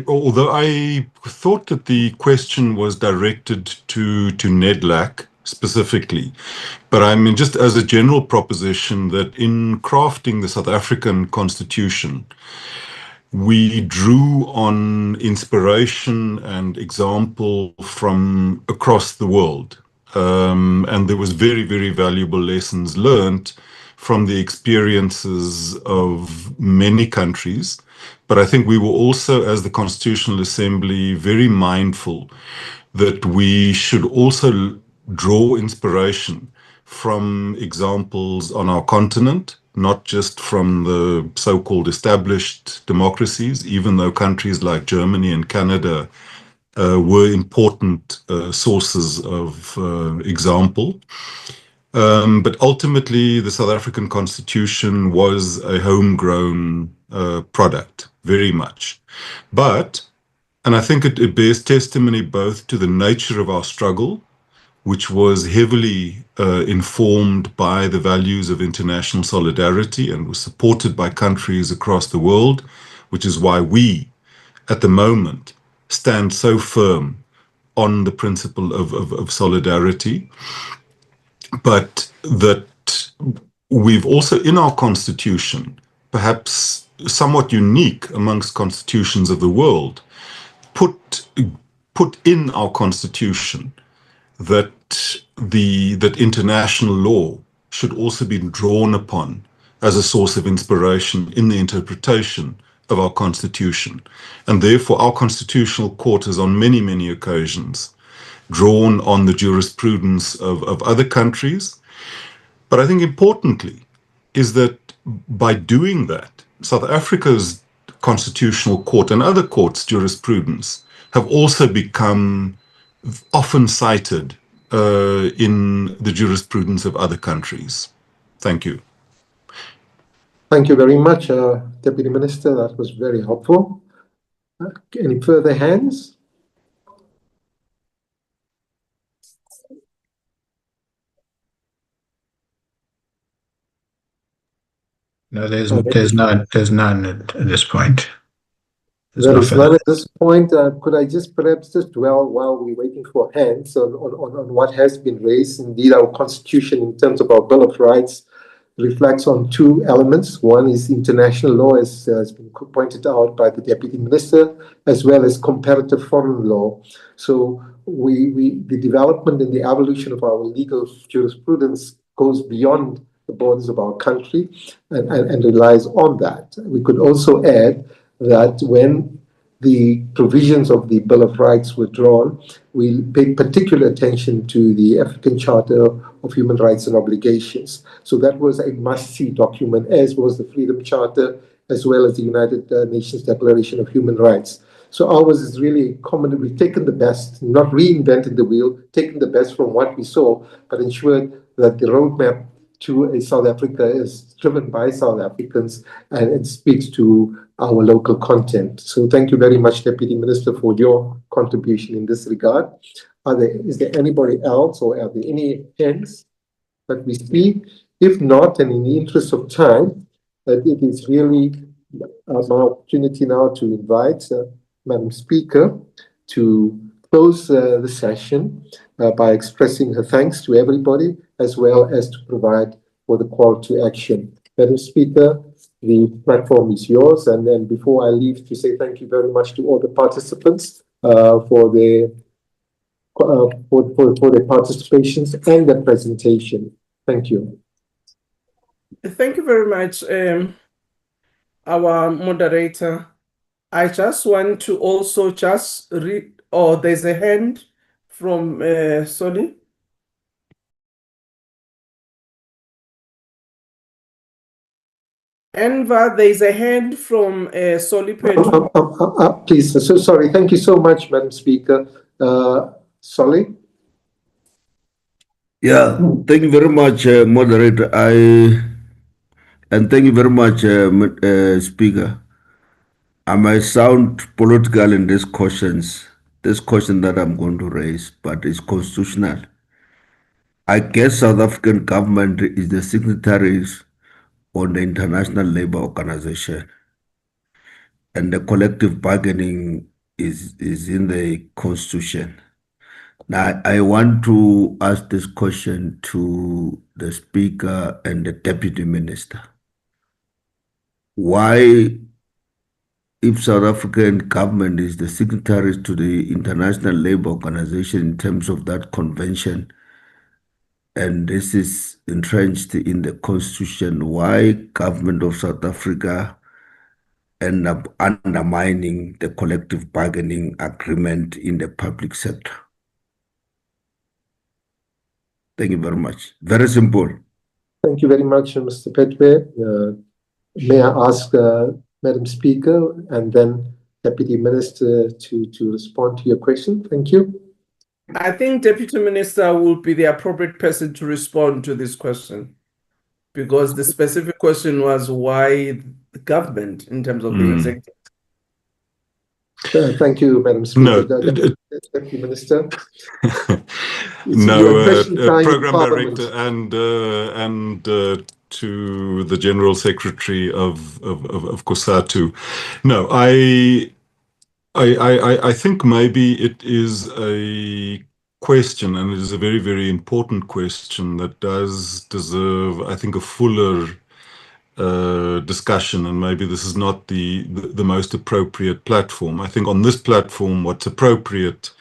Although I thought that the question was directed to NEDLAC specifically, but I mean, just as a general proposition that in crafting the South African Constitution, we drew on inspiration and example from across the world. And there was very, very valuable lessons learned from the experiences of many countries. But I think we were also, as the Constitutional Assembly, very mindful that we should also draw inspiration from examples on our continent, not just from the so-called established democracies, even though countries like Germany and Canada were important sources of example. But ultimately, the South African Constitution was a homegrown product, very much. But, and I think it bears testimony both to the nature of our struggle, which was heavily informed by the values of international solidarity and was supported by countries across the world, which is why we, at the moment, stand so firm on the principle of solidarity, but that we've also, in our constitution, perhaps somewhat unique amongst constitutions of the world, put in our constitution that that international law should also be drawn upon as a source of inspiration in the interpretation of our constitution. And therefore, our constitutional court has on many, many occasions drawn on the jurisprudence of other countries. But I think importantly is that by doing that, South Africa's constitutional court and other courts' jurisprudence have also become often cited in the jurisprudence of other countries. Thank you. Thank you very much, Deputy Minister. That was very helpful. Any further hands? No, there's none at this point. There is none at this point. Could I just perhaps just dwell while we're waiting for hands on what has been raised? Indeed, our constitution, in terms of our Bill of Rights, reflects on two elements. One is international law, as has been pointed out by the Deputy Minister, as well as comparative foreign law. So the development and the evolution of our legal jurisprudence goes beyond the borders of our country and relies on that. We could also add that when the provisions of the Bill of Rights were drawn, we paid particular attention to the African Charter of Human Rights and Obligations. So that was a must-see document, as was the Freedom Charter, as well as the United Nations Declaration of Human Rights. So ours is really common. We've taken the best, not reinvented the wheel, taken the best from what we saw, but ensured that the roadmap to a South Africa is driven by South Africans and it speaks to our local content. So thank you very much, Deputy Minister, for your contribution in this regard. Is there anybody else, or are there any hands that we see? If not, and in the interest of time, it is really my opportunity now to invite Madam Speaker to close the session by expressing her thanks to everybody, as well as to provide for the call to action. Madam Speaker, the platform is yours. And then before I leave, to say thank you very much to all the participants for their participations and the presentation. Thank you. Thank you very much, our moderator. I just want to also just read, there's a hand from Soli. Enver, there's a hand from Soli Pedro. Please, so sorry. Thank you so much, Madam Speaker. Soli? Yeah, thank you very much, moderator. And thank you very much, Speaker. I might sound political in this question that I'm going to raise, but it's constitutional. I guess South African government is the signatories on the International Labour Organization, and the collective bargaining is in the constitution. Now, I want to ask this question to the Speaker and the Deputy Minister. Why if South African government is the signatory to the International Labour Organization in terms of that convention, and this is entrenched in the constitution, why government of South Africa end up undermining the collective bargaining agreement in the public sector? Thank you very much. Very simple. Thank you very much, Mr. Petwe. May I ask Madam Speaker and then Deputy Minister to respond to your question? Thank you. I think Deputy Minister will be the appropriate person to respond to this question, because the specific question was why the government in terms of the executive. Thank you, Madam Speaker. No, Deputy Minister. No, Program Director and to the General Secretary of COSATU. No, I think maybe it is a question, and it is a very, very important question that does deserve, I think, a fuller discussion, and maybe this is not the most appropriate platform. I think on this platform, what's appropriate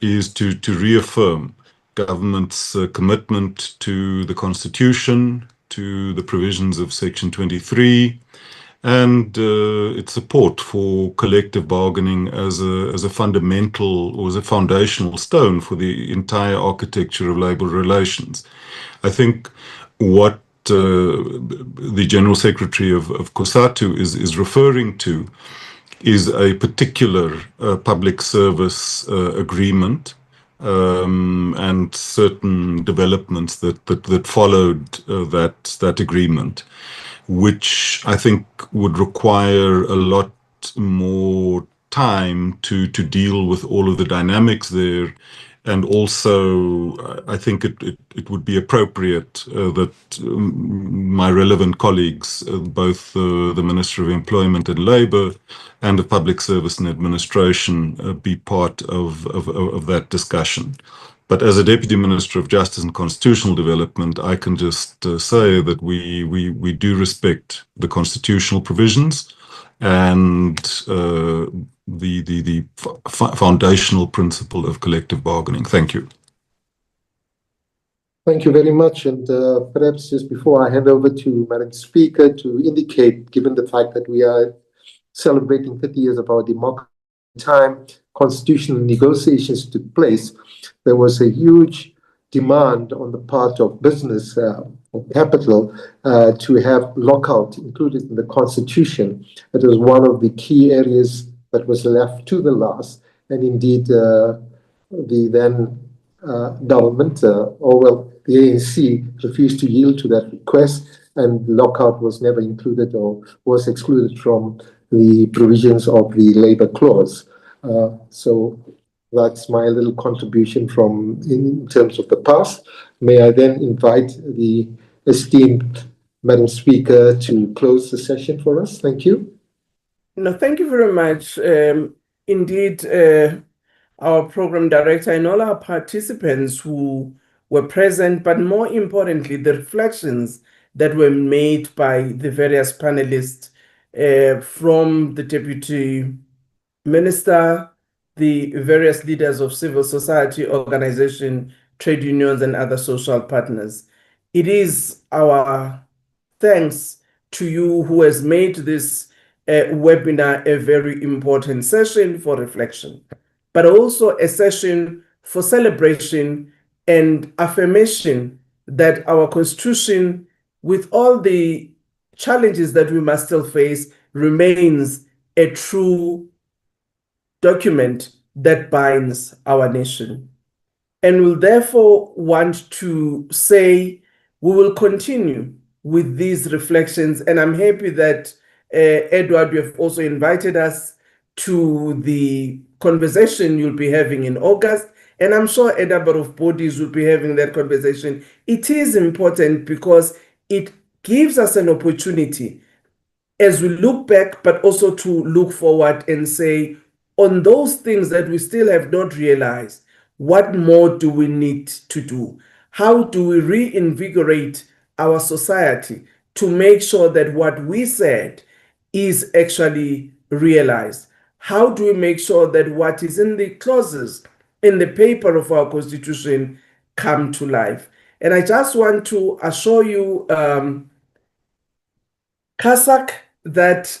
is to reaffirm government's commitment to the Constitution, to the provisions of Section 23, and its support for collective bargaining as a fundamental or as a foundational stone for the entire architecture of labour relations. I think what the General Secretary of COSATU is referring to is a particular public service agreement and certain developments that followed that agreement, which I think would require a lot more time to deal with all of the dynamics there. And also, I think it would be appropriate that my relevant colleagues, both the Minister of Employment and Labour and the Public Service and Administration, be part of that discussion. But as a Deputy Minister of Justice and Constitutional Development, I can just say that we do respect the constitutional provisions and the foundational principle of collective bargaining. Thank you. Thank you very much. And perhaps just before I hand over to Madam Speaker to indicate, given the fact that we are celebrating 30 years of our democracy, time constitutional negotiations took place, there was a huge demand on the part of business or capital to have lockout included in the constitution. It was one of the key areas that was left to the last, and indeed the then government, the ANC, refused to yield to that request, and lockout was never included or was excluded from the provisions of the labour clause. So that's my little contribution from in terms of the past. May I then invite the esteemed Madam Speaker to close the session for us? Thank you. No, thank you very much. Indeed, our program director and all our participants who were present, but more importantly, the reflections that were made by the various panelists from the Deputy Minister, the various leaders of civil society organization, trade unions, and other social partners. It is our thanks to you who has made this webinar a very important session for reflection, but also a session for celebration and affirmation that our Constitution, with all the challenges that we must still face, remains a true document that binds our nation. And we'll therefore want to say we will continue with these reflections. And I'm happy that Edward, you have also invited us to the conversation you'll be having in August. And I'm sure a number of bodies will be having that conversation. It is important because it gives us an opportunity as we look back, but also to look forward and say, on those things that we still have not realized, what more do we need to do? How do we reinvigorate our society to make sure that what we said is actually realized? How do we make sure that what is in the clauses in the paper of our constitution come to life? And I just want to assure you, Kasak, that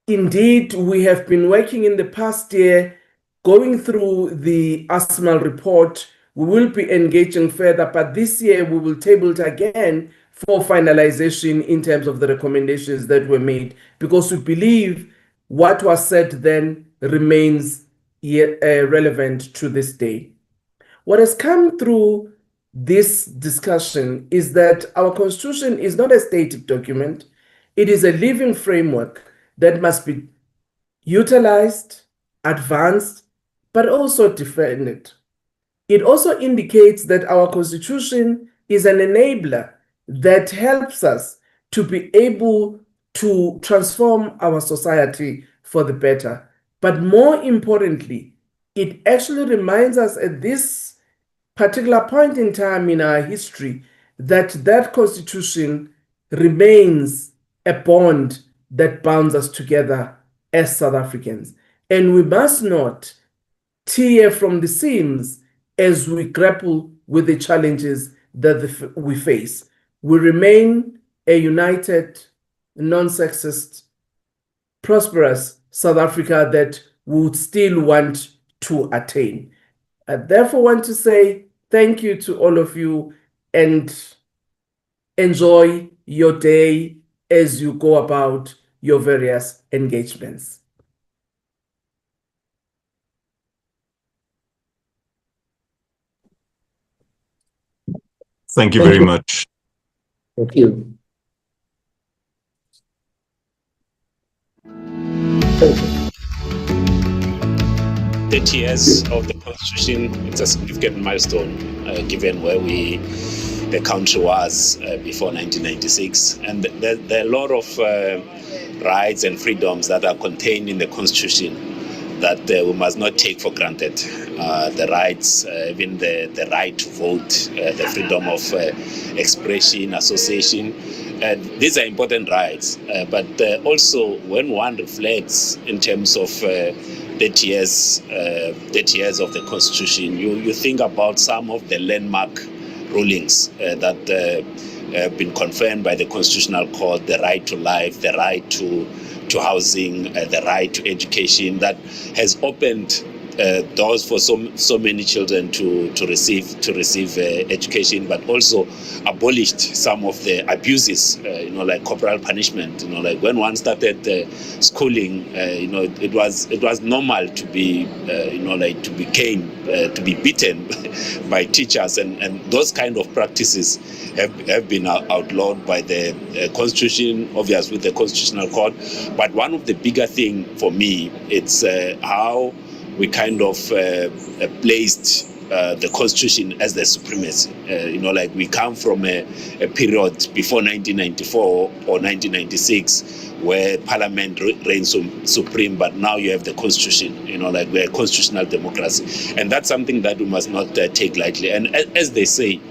indeed we have been working in the past year, going through the ASMAL report. We will be engaging further, but this year we will table it again for finalization in terms of the recommendations that were made, because we believe what was said then remains relevant to this day. What has come through this discussion is that our constitution is not a static document. It is a living framework that must be utilized, advanced, but also defended. It also indicates that our constitution is an enabler that helps us to be able to transform our society for the better. But more importantly, it actually reminds us at this particular point in time in our history that that constitution remains a bond that binds us together as South Africans. And we must not tear from the seams as we grapple with the challenges that we face. We remain a united, non-sexist, prosperous South Africa that we would still want to attain. I therefore want to say thank you to all of you and enjoy your day as you go about your various engagements. Thank you very much. Thank you. 30 years of the Constitution, it's a significant milestone given where the country was before 1996. And there are a lot of rights and freedoms that are contained in the Constitution that we must not take for granted. The rights, even the right to vote, the freedom of expression, association. These are important rights, but also when one reflects in terms of 30 years of the Constitution, you think about some of the landmark rulings that have been confirmed by the Constitutional Court: the right to life, the right to housing, the right to education, that has opened doors for so many children to receive education, but also abolished some of the abuses, like corporal punishment. Like when one started schooling, it was normal to be to be caned, to be beaten by teachers, and those kind of practices have been outlawed by the Constitution, obviously with the Constitutional Court. But one of the bigger thing for me, it's how we kind of placed the Constitution as the supremacy. Like we come from a period before 1994 or 1996 where Parliament reigns supreme, but now you have the Constitution. Like we're a constitutional democracy, and that's something that we must not take lightly. And as they say,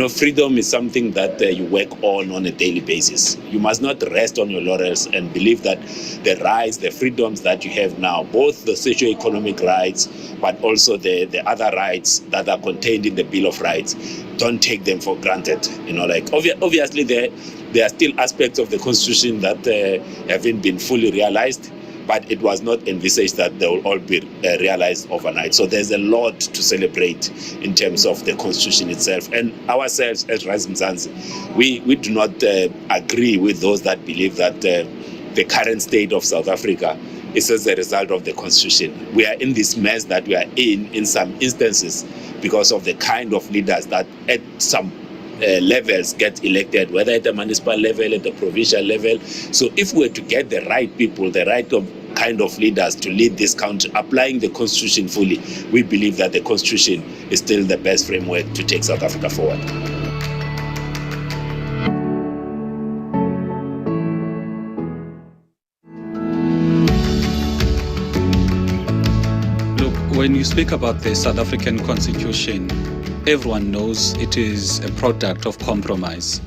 freedom is something that you work on a daily basis. You must not rest on your laurels and believe that the rights, the freedoms that you have now, both the socio-economic rights, but also the other rights that are contained in the Bill of Rights, don't take them for granted. Like obviously there are still aspects of the Constitution that haven't been fully realized, but it was not envisaged that they will all be realized overnight. So there's a lot to celebrate in terms of the Constitution itself. And ourselves as Rise Mzansi, we do not agree with those that believe that the current state of South Africa is as a result of the Constitution. We are in this mess that we are in some instances, because of the kind of leaders that at some levels get elected, whether at the municipal level, at the provincial level. So if we were to get the right people, the right kind of leaders to lead this country, applying the Constitution fully, we believe that the Constitution is still the best framework to take South Africa forward. Look, when you speak about the South African Constitution, everyone knows it is a product of compromise.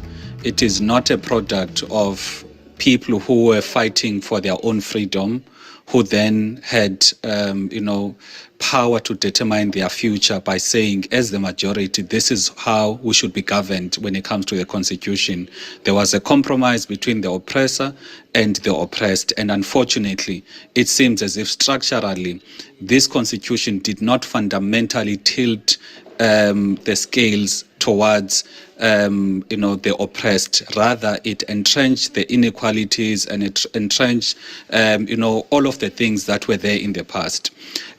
It is not a product of people who were fighting for their own freedom, who then had, power to determine their future by saying, as the majority, this is how we should be governed when it comes to the constitution. There was a compromise between the oppressor and the oppressed, and unfortunately, it seems as if structurally, this constitution did not fundamentally tilt the scales towards the oppressed. Rather, it entrenched the inequalities and it entrenched all of the things that were there in the past.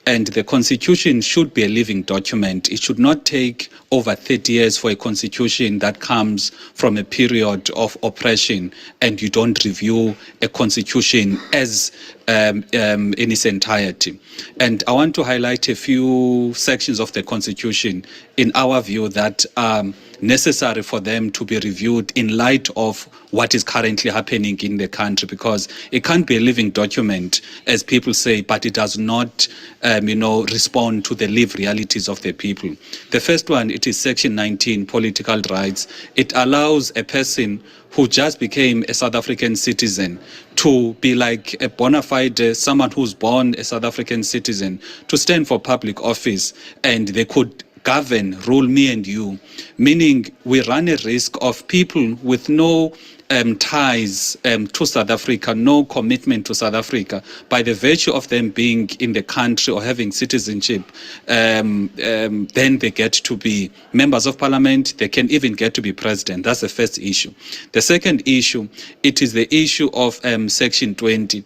And the constitution should be a living document. It should not take over 30 years for a constitution that comes from a period of oppression, and you don't review a constitution as in its entirety. And I want to highlight a few sections of the constitution, in our view, that are necessary for them to be reviewed in light of what is currently happening in the country, because it can't be a living document, as people say, but it does not respond to the lived realities of the people. The first one, it is Section 19, political rights. It allows a person who just became a South African citizen to be like a bona fide, someone who's born a South African citizen, to stand for public office, and they could govern, rule me and you, meaning we run a risk of people with no ties to South Africa, no commitment to South Africa, by the virtue of them being in the country or having citizenship, then they get to be members of parliament, they can even get to be president. That's the first issue. The second issue, it is the issue of Section 20,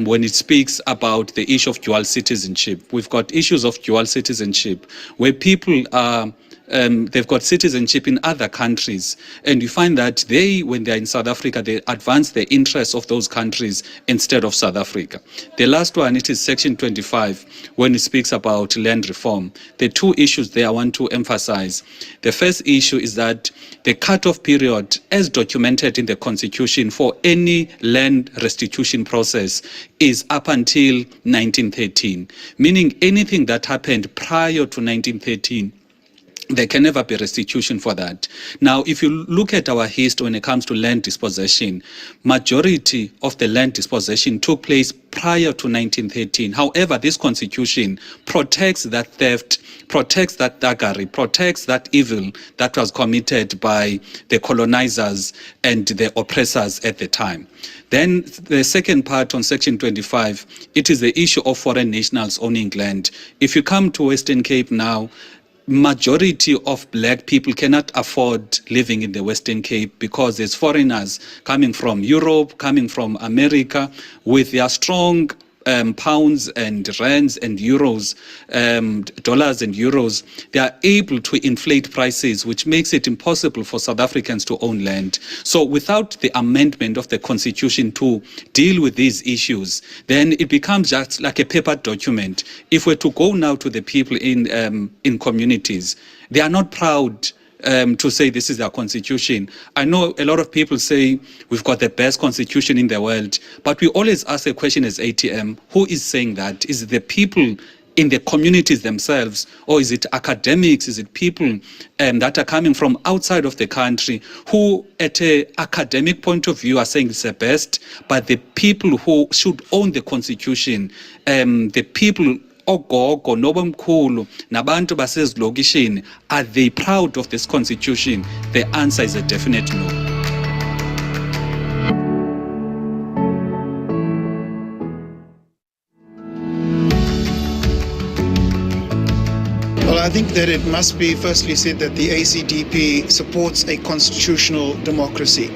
when it speaks about the issue of dual citizenship. We've got issues of dual citizenship where people are they've got citizenship in other countries, and you find that when they're in South Africa, they advance the interests of those countries instead of South Africa. The last one, it is Section 25, when it speaks about land reform. The two issues there I want to emphasize. The first issue is that the cutoff period, as documented in the Constitution, for any land restitution process is up until 1913, meaning anything that happened prior to 1913, there can never be restitution for that. Now, if you look at our history when it comes to land dispossession, majority of the land dispossession took place prior to 1913. However, this constitution protects that theft, protects that thuggery, protects that evil that was committed by the colonizers and the oppressors at the time. Then the second part on Section 25, it is the issue of foreign nationals owning land. If you come to Western Cape now, majority of black people cannot afford living in the Western Cape because there's foreigners coming from Europe, coming from America, with their strong pounds and rands and euros, dollars and euros. They are able to inflate prices, which makes it impossible for South Africans to own land. So without the amendment of the Constitution to deal with these issues, then it becomes just like a paper document. If we're to go now to the people in communities, they are not proud to say this is our constitution. I know a lot of people say we've got the best constitution in the world, but we always ask the question as ATM, who is saying that? Is it the people in the communities themselves, or is it academics? Is it people that are coming from outside of the country who at an academic point of view are saying it's the best, but the people who should own the constitution, the people ogogo nobomkhulu nabantu basezilokishini, are they proud of this constitution? The answer is a definite no. Well, I think that it must be firstly said that the ACDP supports a constitutional democracy.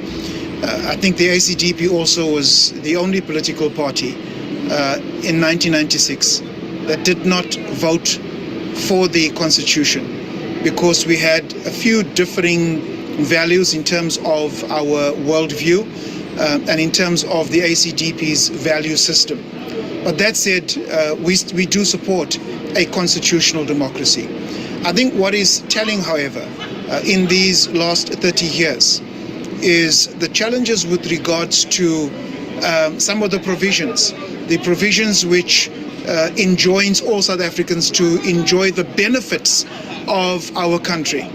I think the ACDP also was the only political party in 1996 that did not vote for the constitution because we had a few differing values in terms of our worldview and in terms of the ACDP's value system. But that said, we do support a constitutional democracy. I think what is telling, however, in these last 30 years is the challenges with regards to some of the provisions which enjoins all South Africans to enjoy the benefits of our country.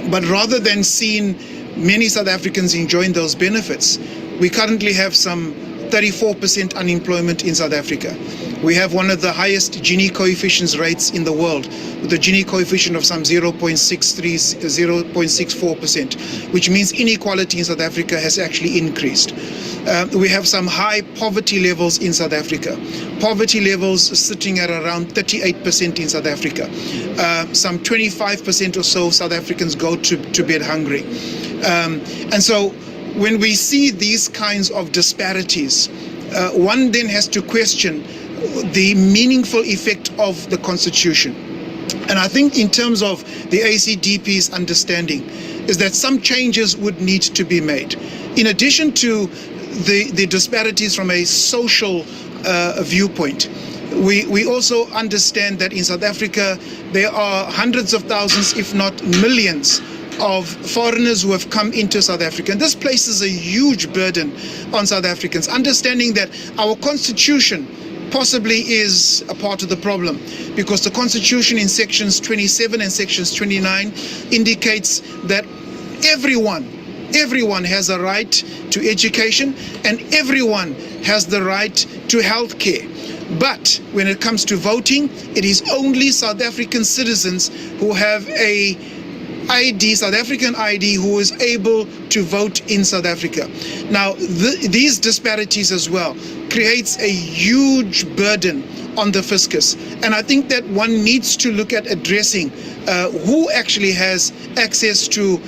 But rather than seeing many South Africans enjoying those benefits, we currently have some 34% unemployment in South Africa. We have one of the highest Gini coefficients rates in the world, with a Gini coefficient of some 0.63, 0.64%, which means inequality in South Africa has actually increased. We have some high poverty levels in South Africa. Poverty levels sitting at around 38% in South Africa. Some 25% or so South Africans go to bed hungry. And so when we see these kinds of disparities, one then has to question the meaningful effect of the Constitution. And I think in terms of the ACDP's understanding is that some changes would need to be made. In addition to the disparities from a social viewpoint, we also understand that in South Africa there are hundreds of thousands, if not millions, of foreigners who have come into South Africa. And this places a huge burden on South Africans, understanding that our Constitution possibly is a part of the problem, because the Constitution in sections 27 and sections 29 indicates that everyone has a right to education and everyone has the right to health care. But when it comes to voting, it is only South African citizens who have a South African ID, who is able to vote in South Africa. Now, these disparities as well creates a huge burden on the fiscus. And I think that one needs to look at addressing who actually has access to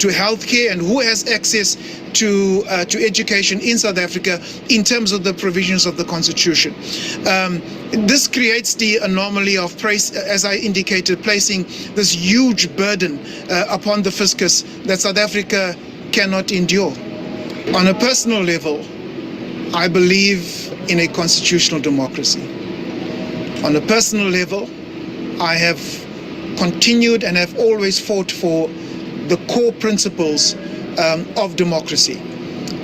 healthcare and who has access to education in South Africa in terms of the provisions of the Constitution. This creates the anomaly of, as I indicated, placing this huge burden upon the fiscus that South Africa cannot endure. On a personal level, I believe in a constitutional democracy. On a personal level, I have continued and have always fought for the core principles of democracy.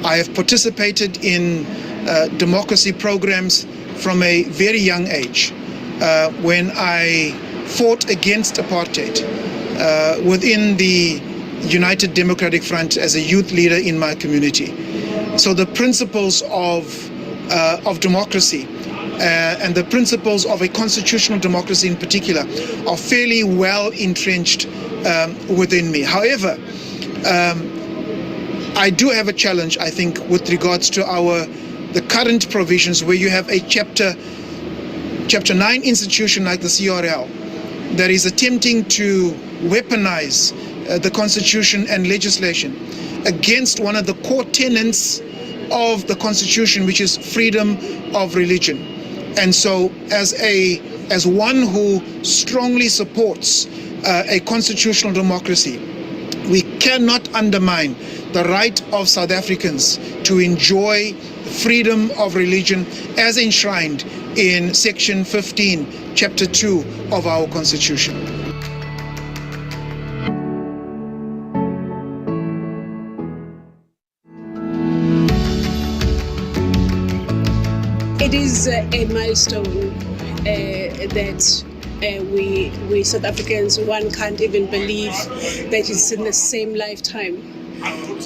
I have participated in democracy programs from a very young age. When I fought against apartheid within the United Democratic Front as a youth leader in my community. So the principles of democracy and the principles of a constitutional democracy in particular are fairly well entrenched within me. However, I do have a challenge, I think, with regards to the current provisions, where you have a chapter 9 institution like the CRL that is attempting to weaponize the Constitution and legislation against one of the core tenets of the Constitution, which is freedom of religion. And so as one who strongly supports a constitutional democracy, we cannot undermine the right of South Africans to enjoy freedom of religion as enshrined in Section 15, Chapter 2 of our Constitution. It is a milestone that we South Africans, one can't even believe that it's in the same lifetime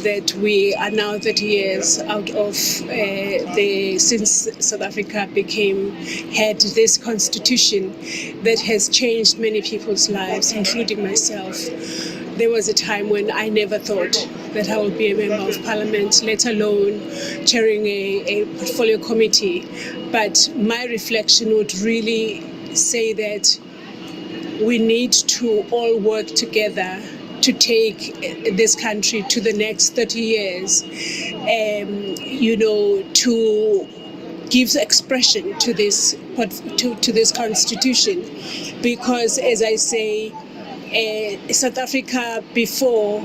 that we are now 30 years out of since South Africa had this constitution that has changed many people's lives, including myself. There was a time when I never thought that I would be a member of parliament, let alone chairing a portfolio committee. But my reflection would really say that we need to all work together to take this country to the next 30 years, to give expression to this constitution. Because, as I say, South Africa before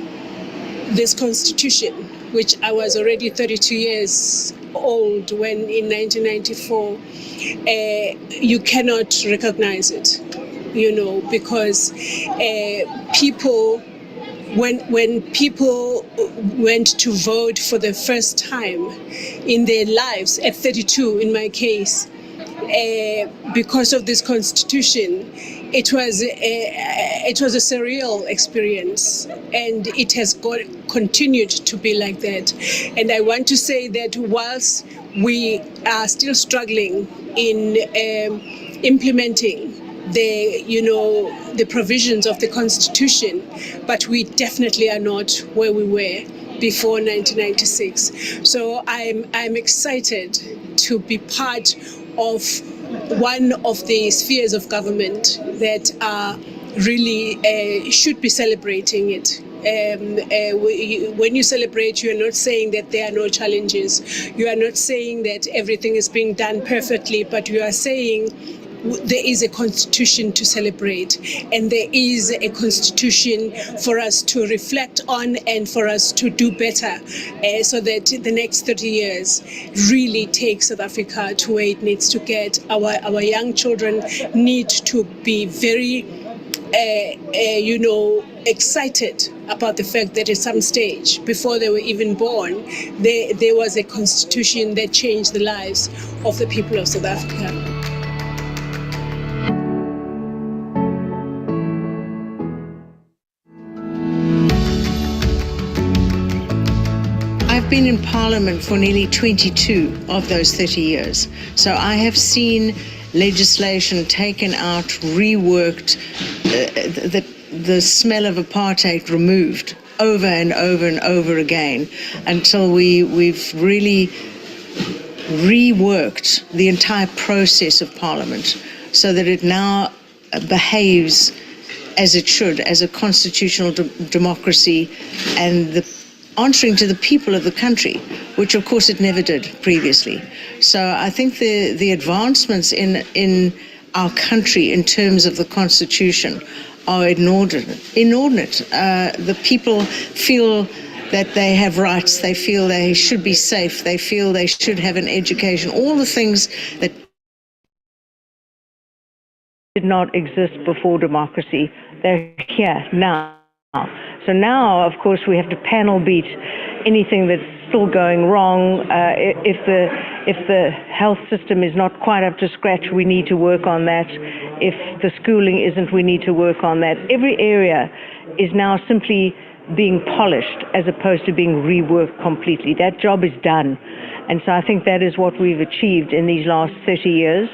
this constitution, which I was already 32 years old when in 1994, you cannot recognize it, because people, when people went to vote for the first time in their lives at 32, in my case, because of this constitution, it was a surreal experience, and it has continued to be like that. And I want to say that whilst we are still struggling in implementing the provisions of the Constitution, but we definitely are not where we were before 1996. So I'm excited to be part of one of the spheres of government that are really should be celebrating it. When you celebrate, you are not saying that there are no challenges. You are not saying that everything is being done perfectly, but you are saying there is a constitution to celebrate, and there is a constitution for us to reflect on and for us to do better, so that the next 30 years really take South Africa to where it needs to get. Our young children need to be very excited about the fact that at some stage, before they were even born, there was a constitution that changed the lives of the people of South Africa. I've been in Parliament for nearly 22 of those 30 years. So I have seen legislation taken out, reworked, the smell of apartheid removed over and over and over again, until we've really reworked the entire process of Parliament so that it now behaves as it should, as a constitutional democracy, and answering to the people of the country, which of course it never did previously. So I think the advancements in our country in terms of the Constitution are inordinate. The people feel that they have rights, they feel they should be safe, they feel they should have an education, all the things that did not exist before democracy. They're here now. So now, of course, we have to panel beat anything that's still going wrong. If the health system is not quite up to scratch, we need to work on that. If the schooling isn't, we need to work on that. Every area is now simply being polished as opposed to being reworked completely. That job is done. And so I think that is what we've achieved in these last 30 years.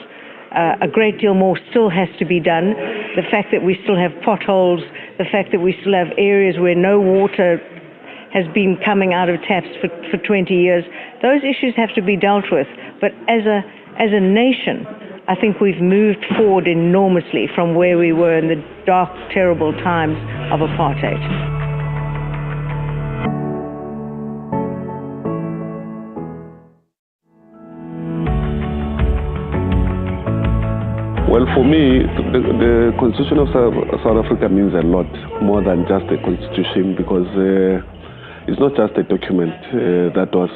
A great deal more still has to be done. The fact that we still have potholes, the fact that we still have areas where no water has been coming out of taps for 20 years, those issues have to be dealt with. But as a nation, I think we've moved forward enormously from where we were in the dark, terrible times of apartheid. Well, for me, the Constitution of South Africa means a lot more than just a constitution, because it's not just a document that was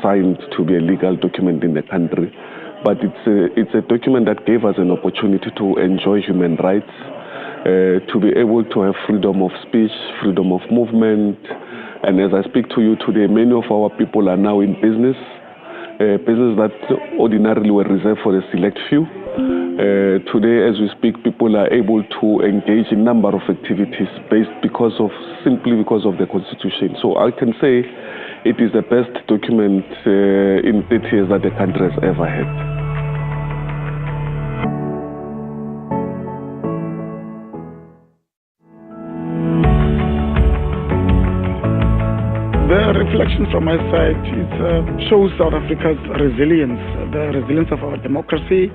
signed to be a legal document in the country, but it's a document that gave us an opportunity to enjoy human rights, to be able to have freedom of speech, freedom of movement. And as I speak to you today, many of our people are now in business that ordinarily were reserved for a select few. Today, as we speak, people are able to engage in a number of activities simply because of the Constitution. So I can say it is the best document in 30 years that the country has ever had. The reflection from my side shows South Africa's resilience, the resilience of our democracy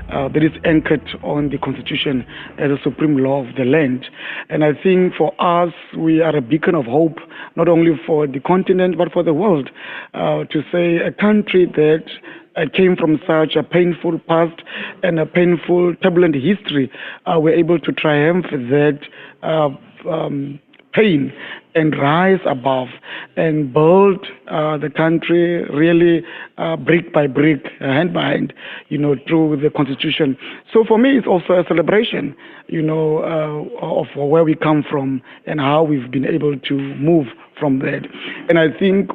that is anchored on the Constitution as a supreme law of the land. And I think for us, we are a beacon of hope, not only for the continent, but for the world. To say a country that came from such a painful past and a painful, turbulent history, we're able to triumph that pain and rise above and build the country really brick by brick, hand by hand, through the Constitution. So for me, it's also a celebration, of where we come from and how we've been able to move from that. And I think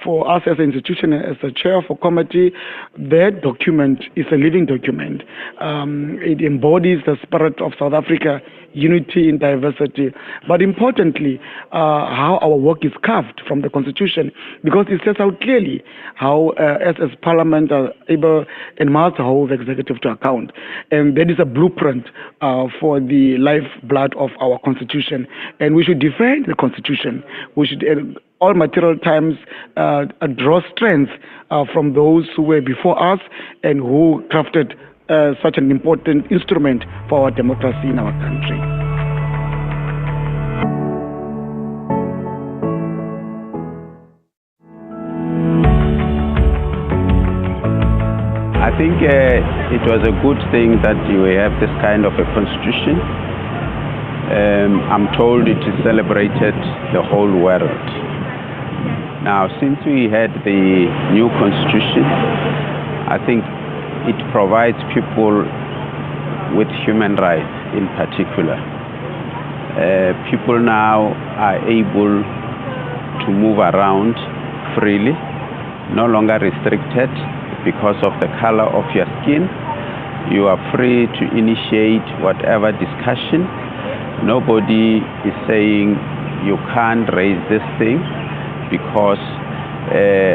for us as an institution, as a chair of a committee, that document is a living document. It embodies the spirit of South Africa, unity in diversity. But importantly, how our work is carved from the Constitution, because it sets out clearly how, as Parliament, are able and must hold the executive to account. And that is a blueprint for the lifeblood of our Constitution. And we should defend the Constitution. We should, at all material times, draw strength from those who were before us and who crafted such an important instrument for our democracy in our country. I think it was a good thing that we have this kind of a constitution. I'm told it is celebrated the whole world. Now, since we had the new constitution, I think it provides people with human rights in particular. People now are able to move around freely, no longer restricted because of the color of your skin. You are free to initiate whatever discussion. Nobody is saying you can't raise this thing because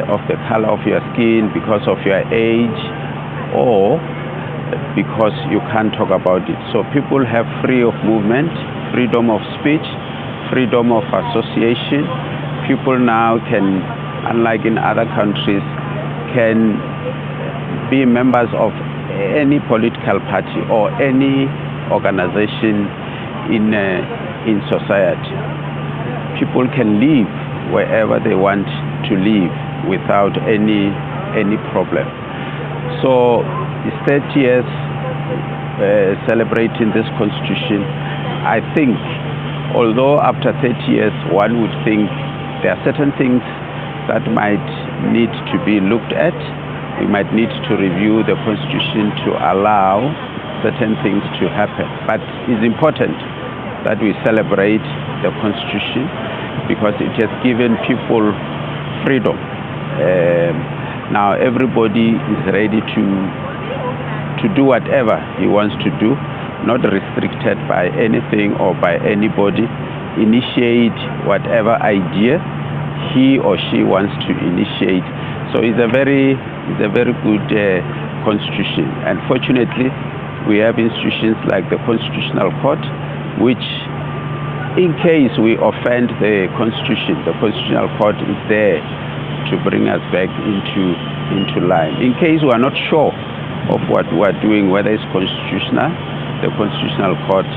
of the color of your skin, because of your age, or because you can't talk about it. So people have freedom of movement, freedom of speech, freedom of association. People now can, unlike in other countries, can be members of any political party or any organization in society. People can live wherever they want to live without any problem. So it's 30 years celebrating this constitution. I think, although after 30 years one would think there are certain things that might need to be looked at, we might need to review the constitution to allow certain things to happen. But it's important that we celebrate the constitution because it has given people freedom. Now everybody is ready to do whatever he wants to do, not restricted by anything or by anybody. Initiate whatever idea he or she wants to initiate. So it's a very good constitution. And fortunately, we have institutions like the Constitutional Court, which in case we offend the Constitution, the Constitutional Court is there to bring us back into line. In case we are not sure of what we are doing, whether it's constitutional, the Constitutional Court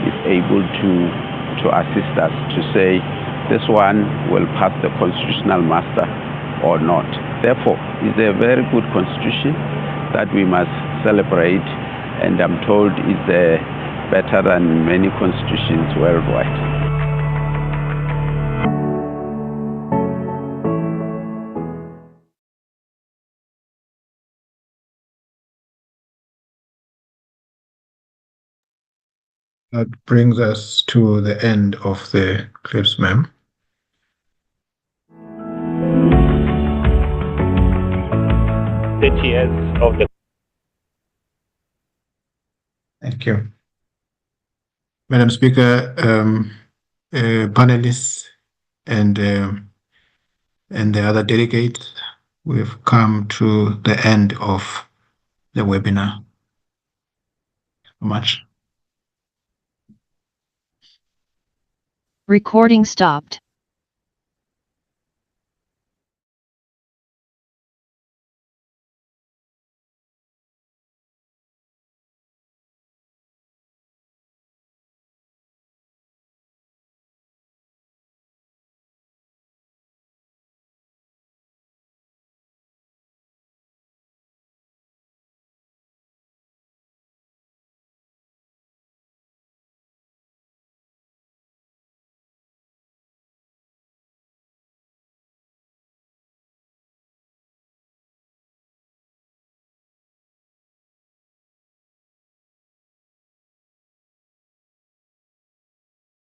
is able to assist us to say this one will pass the constitutional muster or not. Therefore, it's a very good constitution that we must celebrate, and I'm told it's better than many constitutions worldwide. That brings us to the end of the clips, ma'am. Of the Thank you. Madam Speaker, panelists and the other delegates, we've come to the end of the webinar. Much. Recording stopped.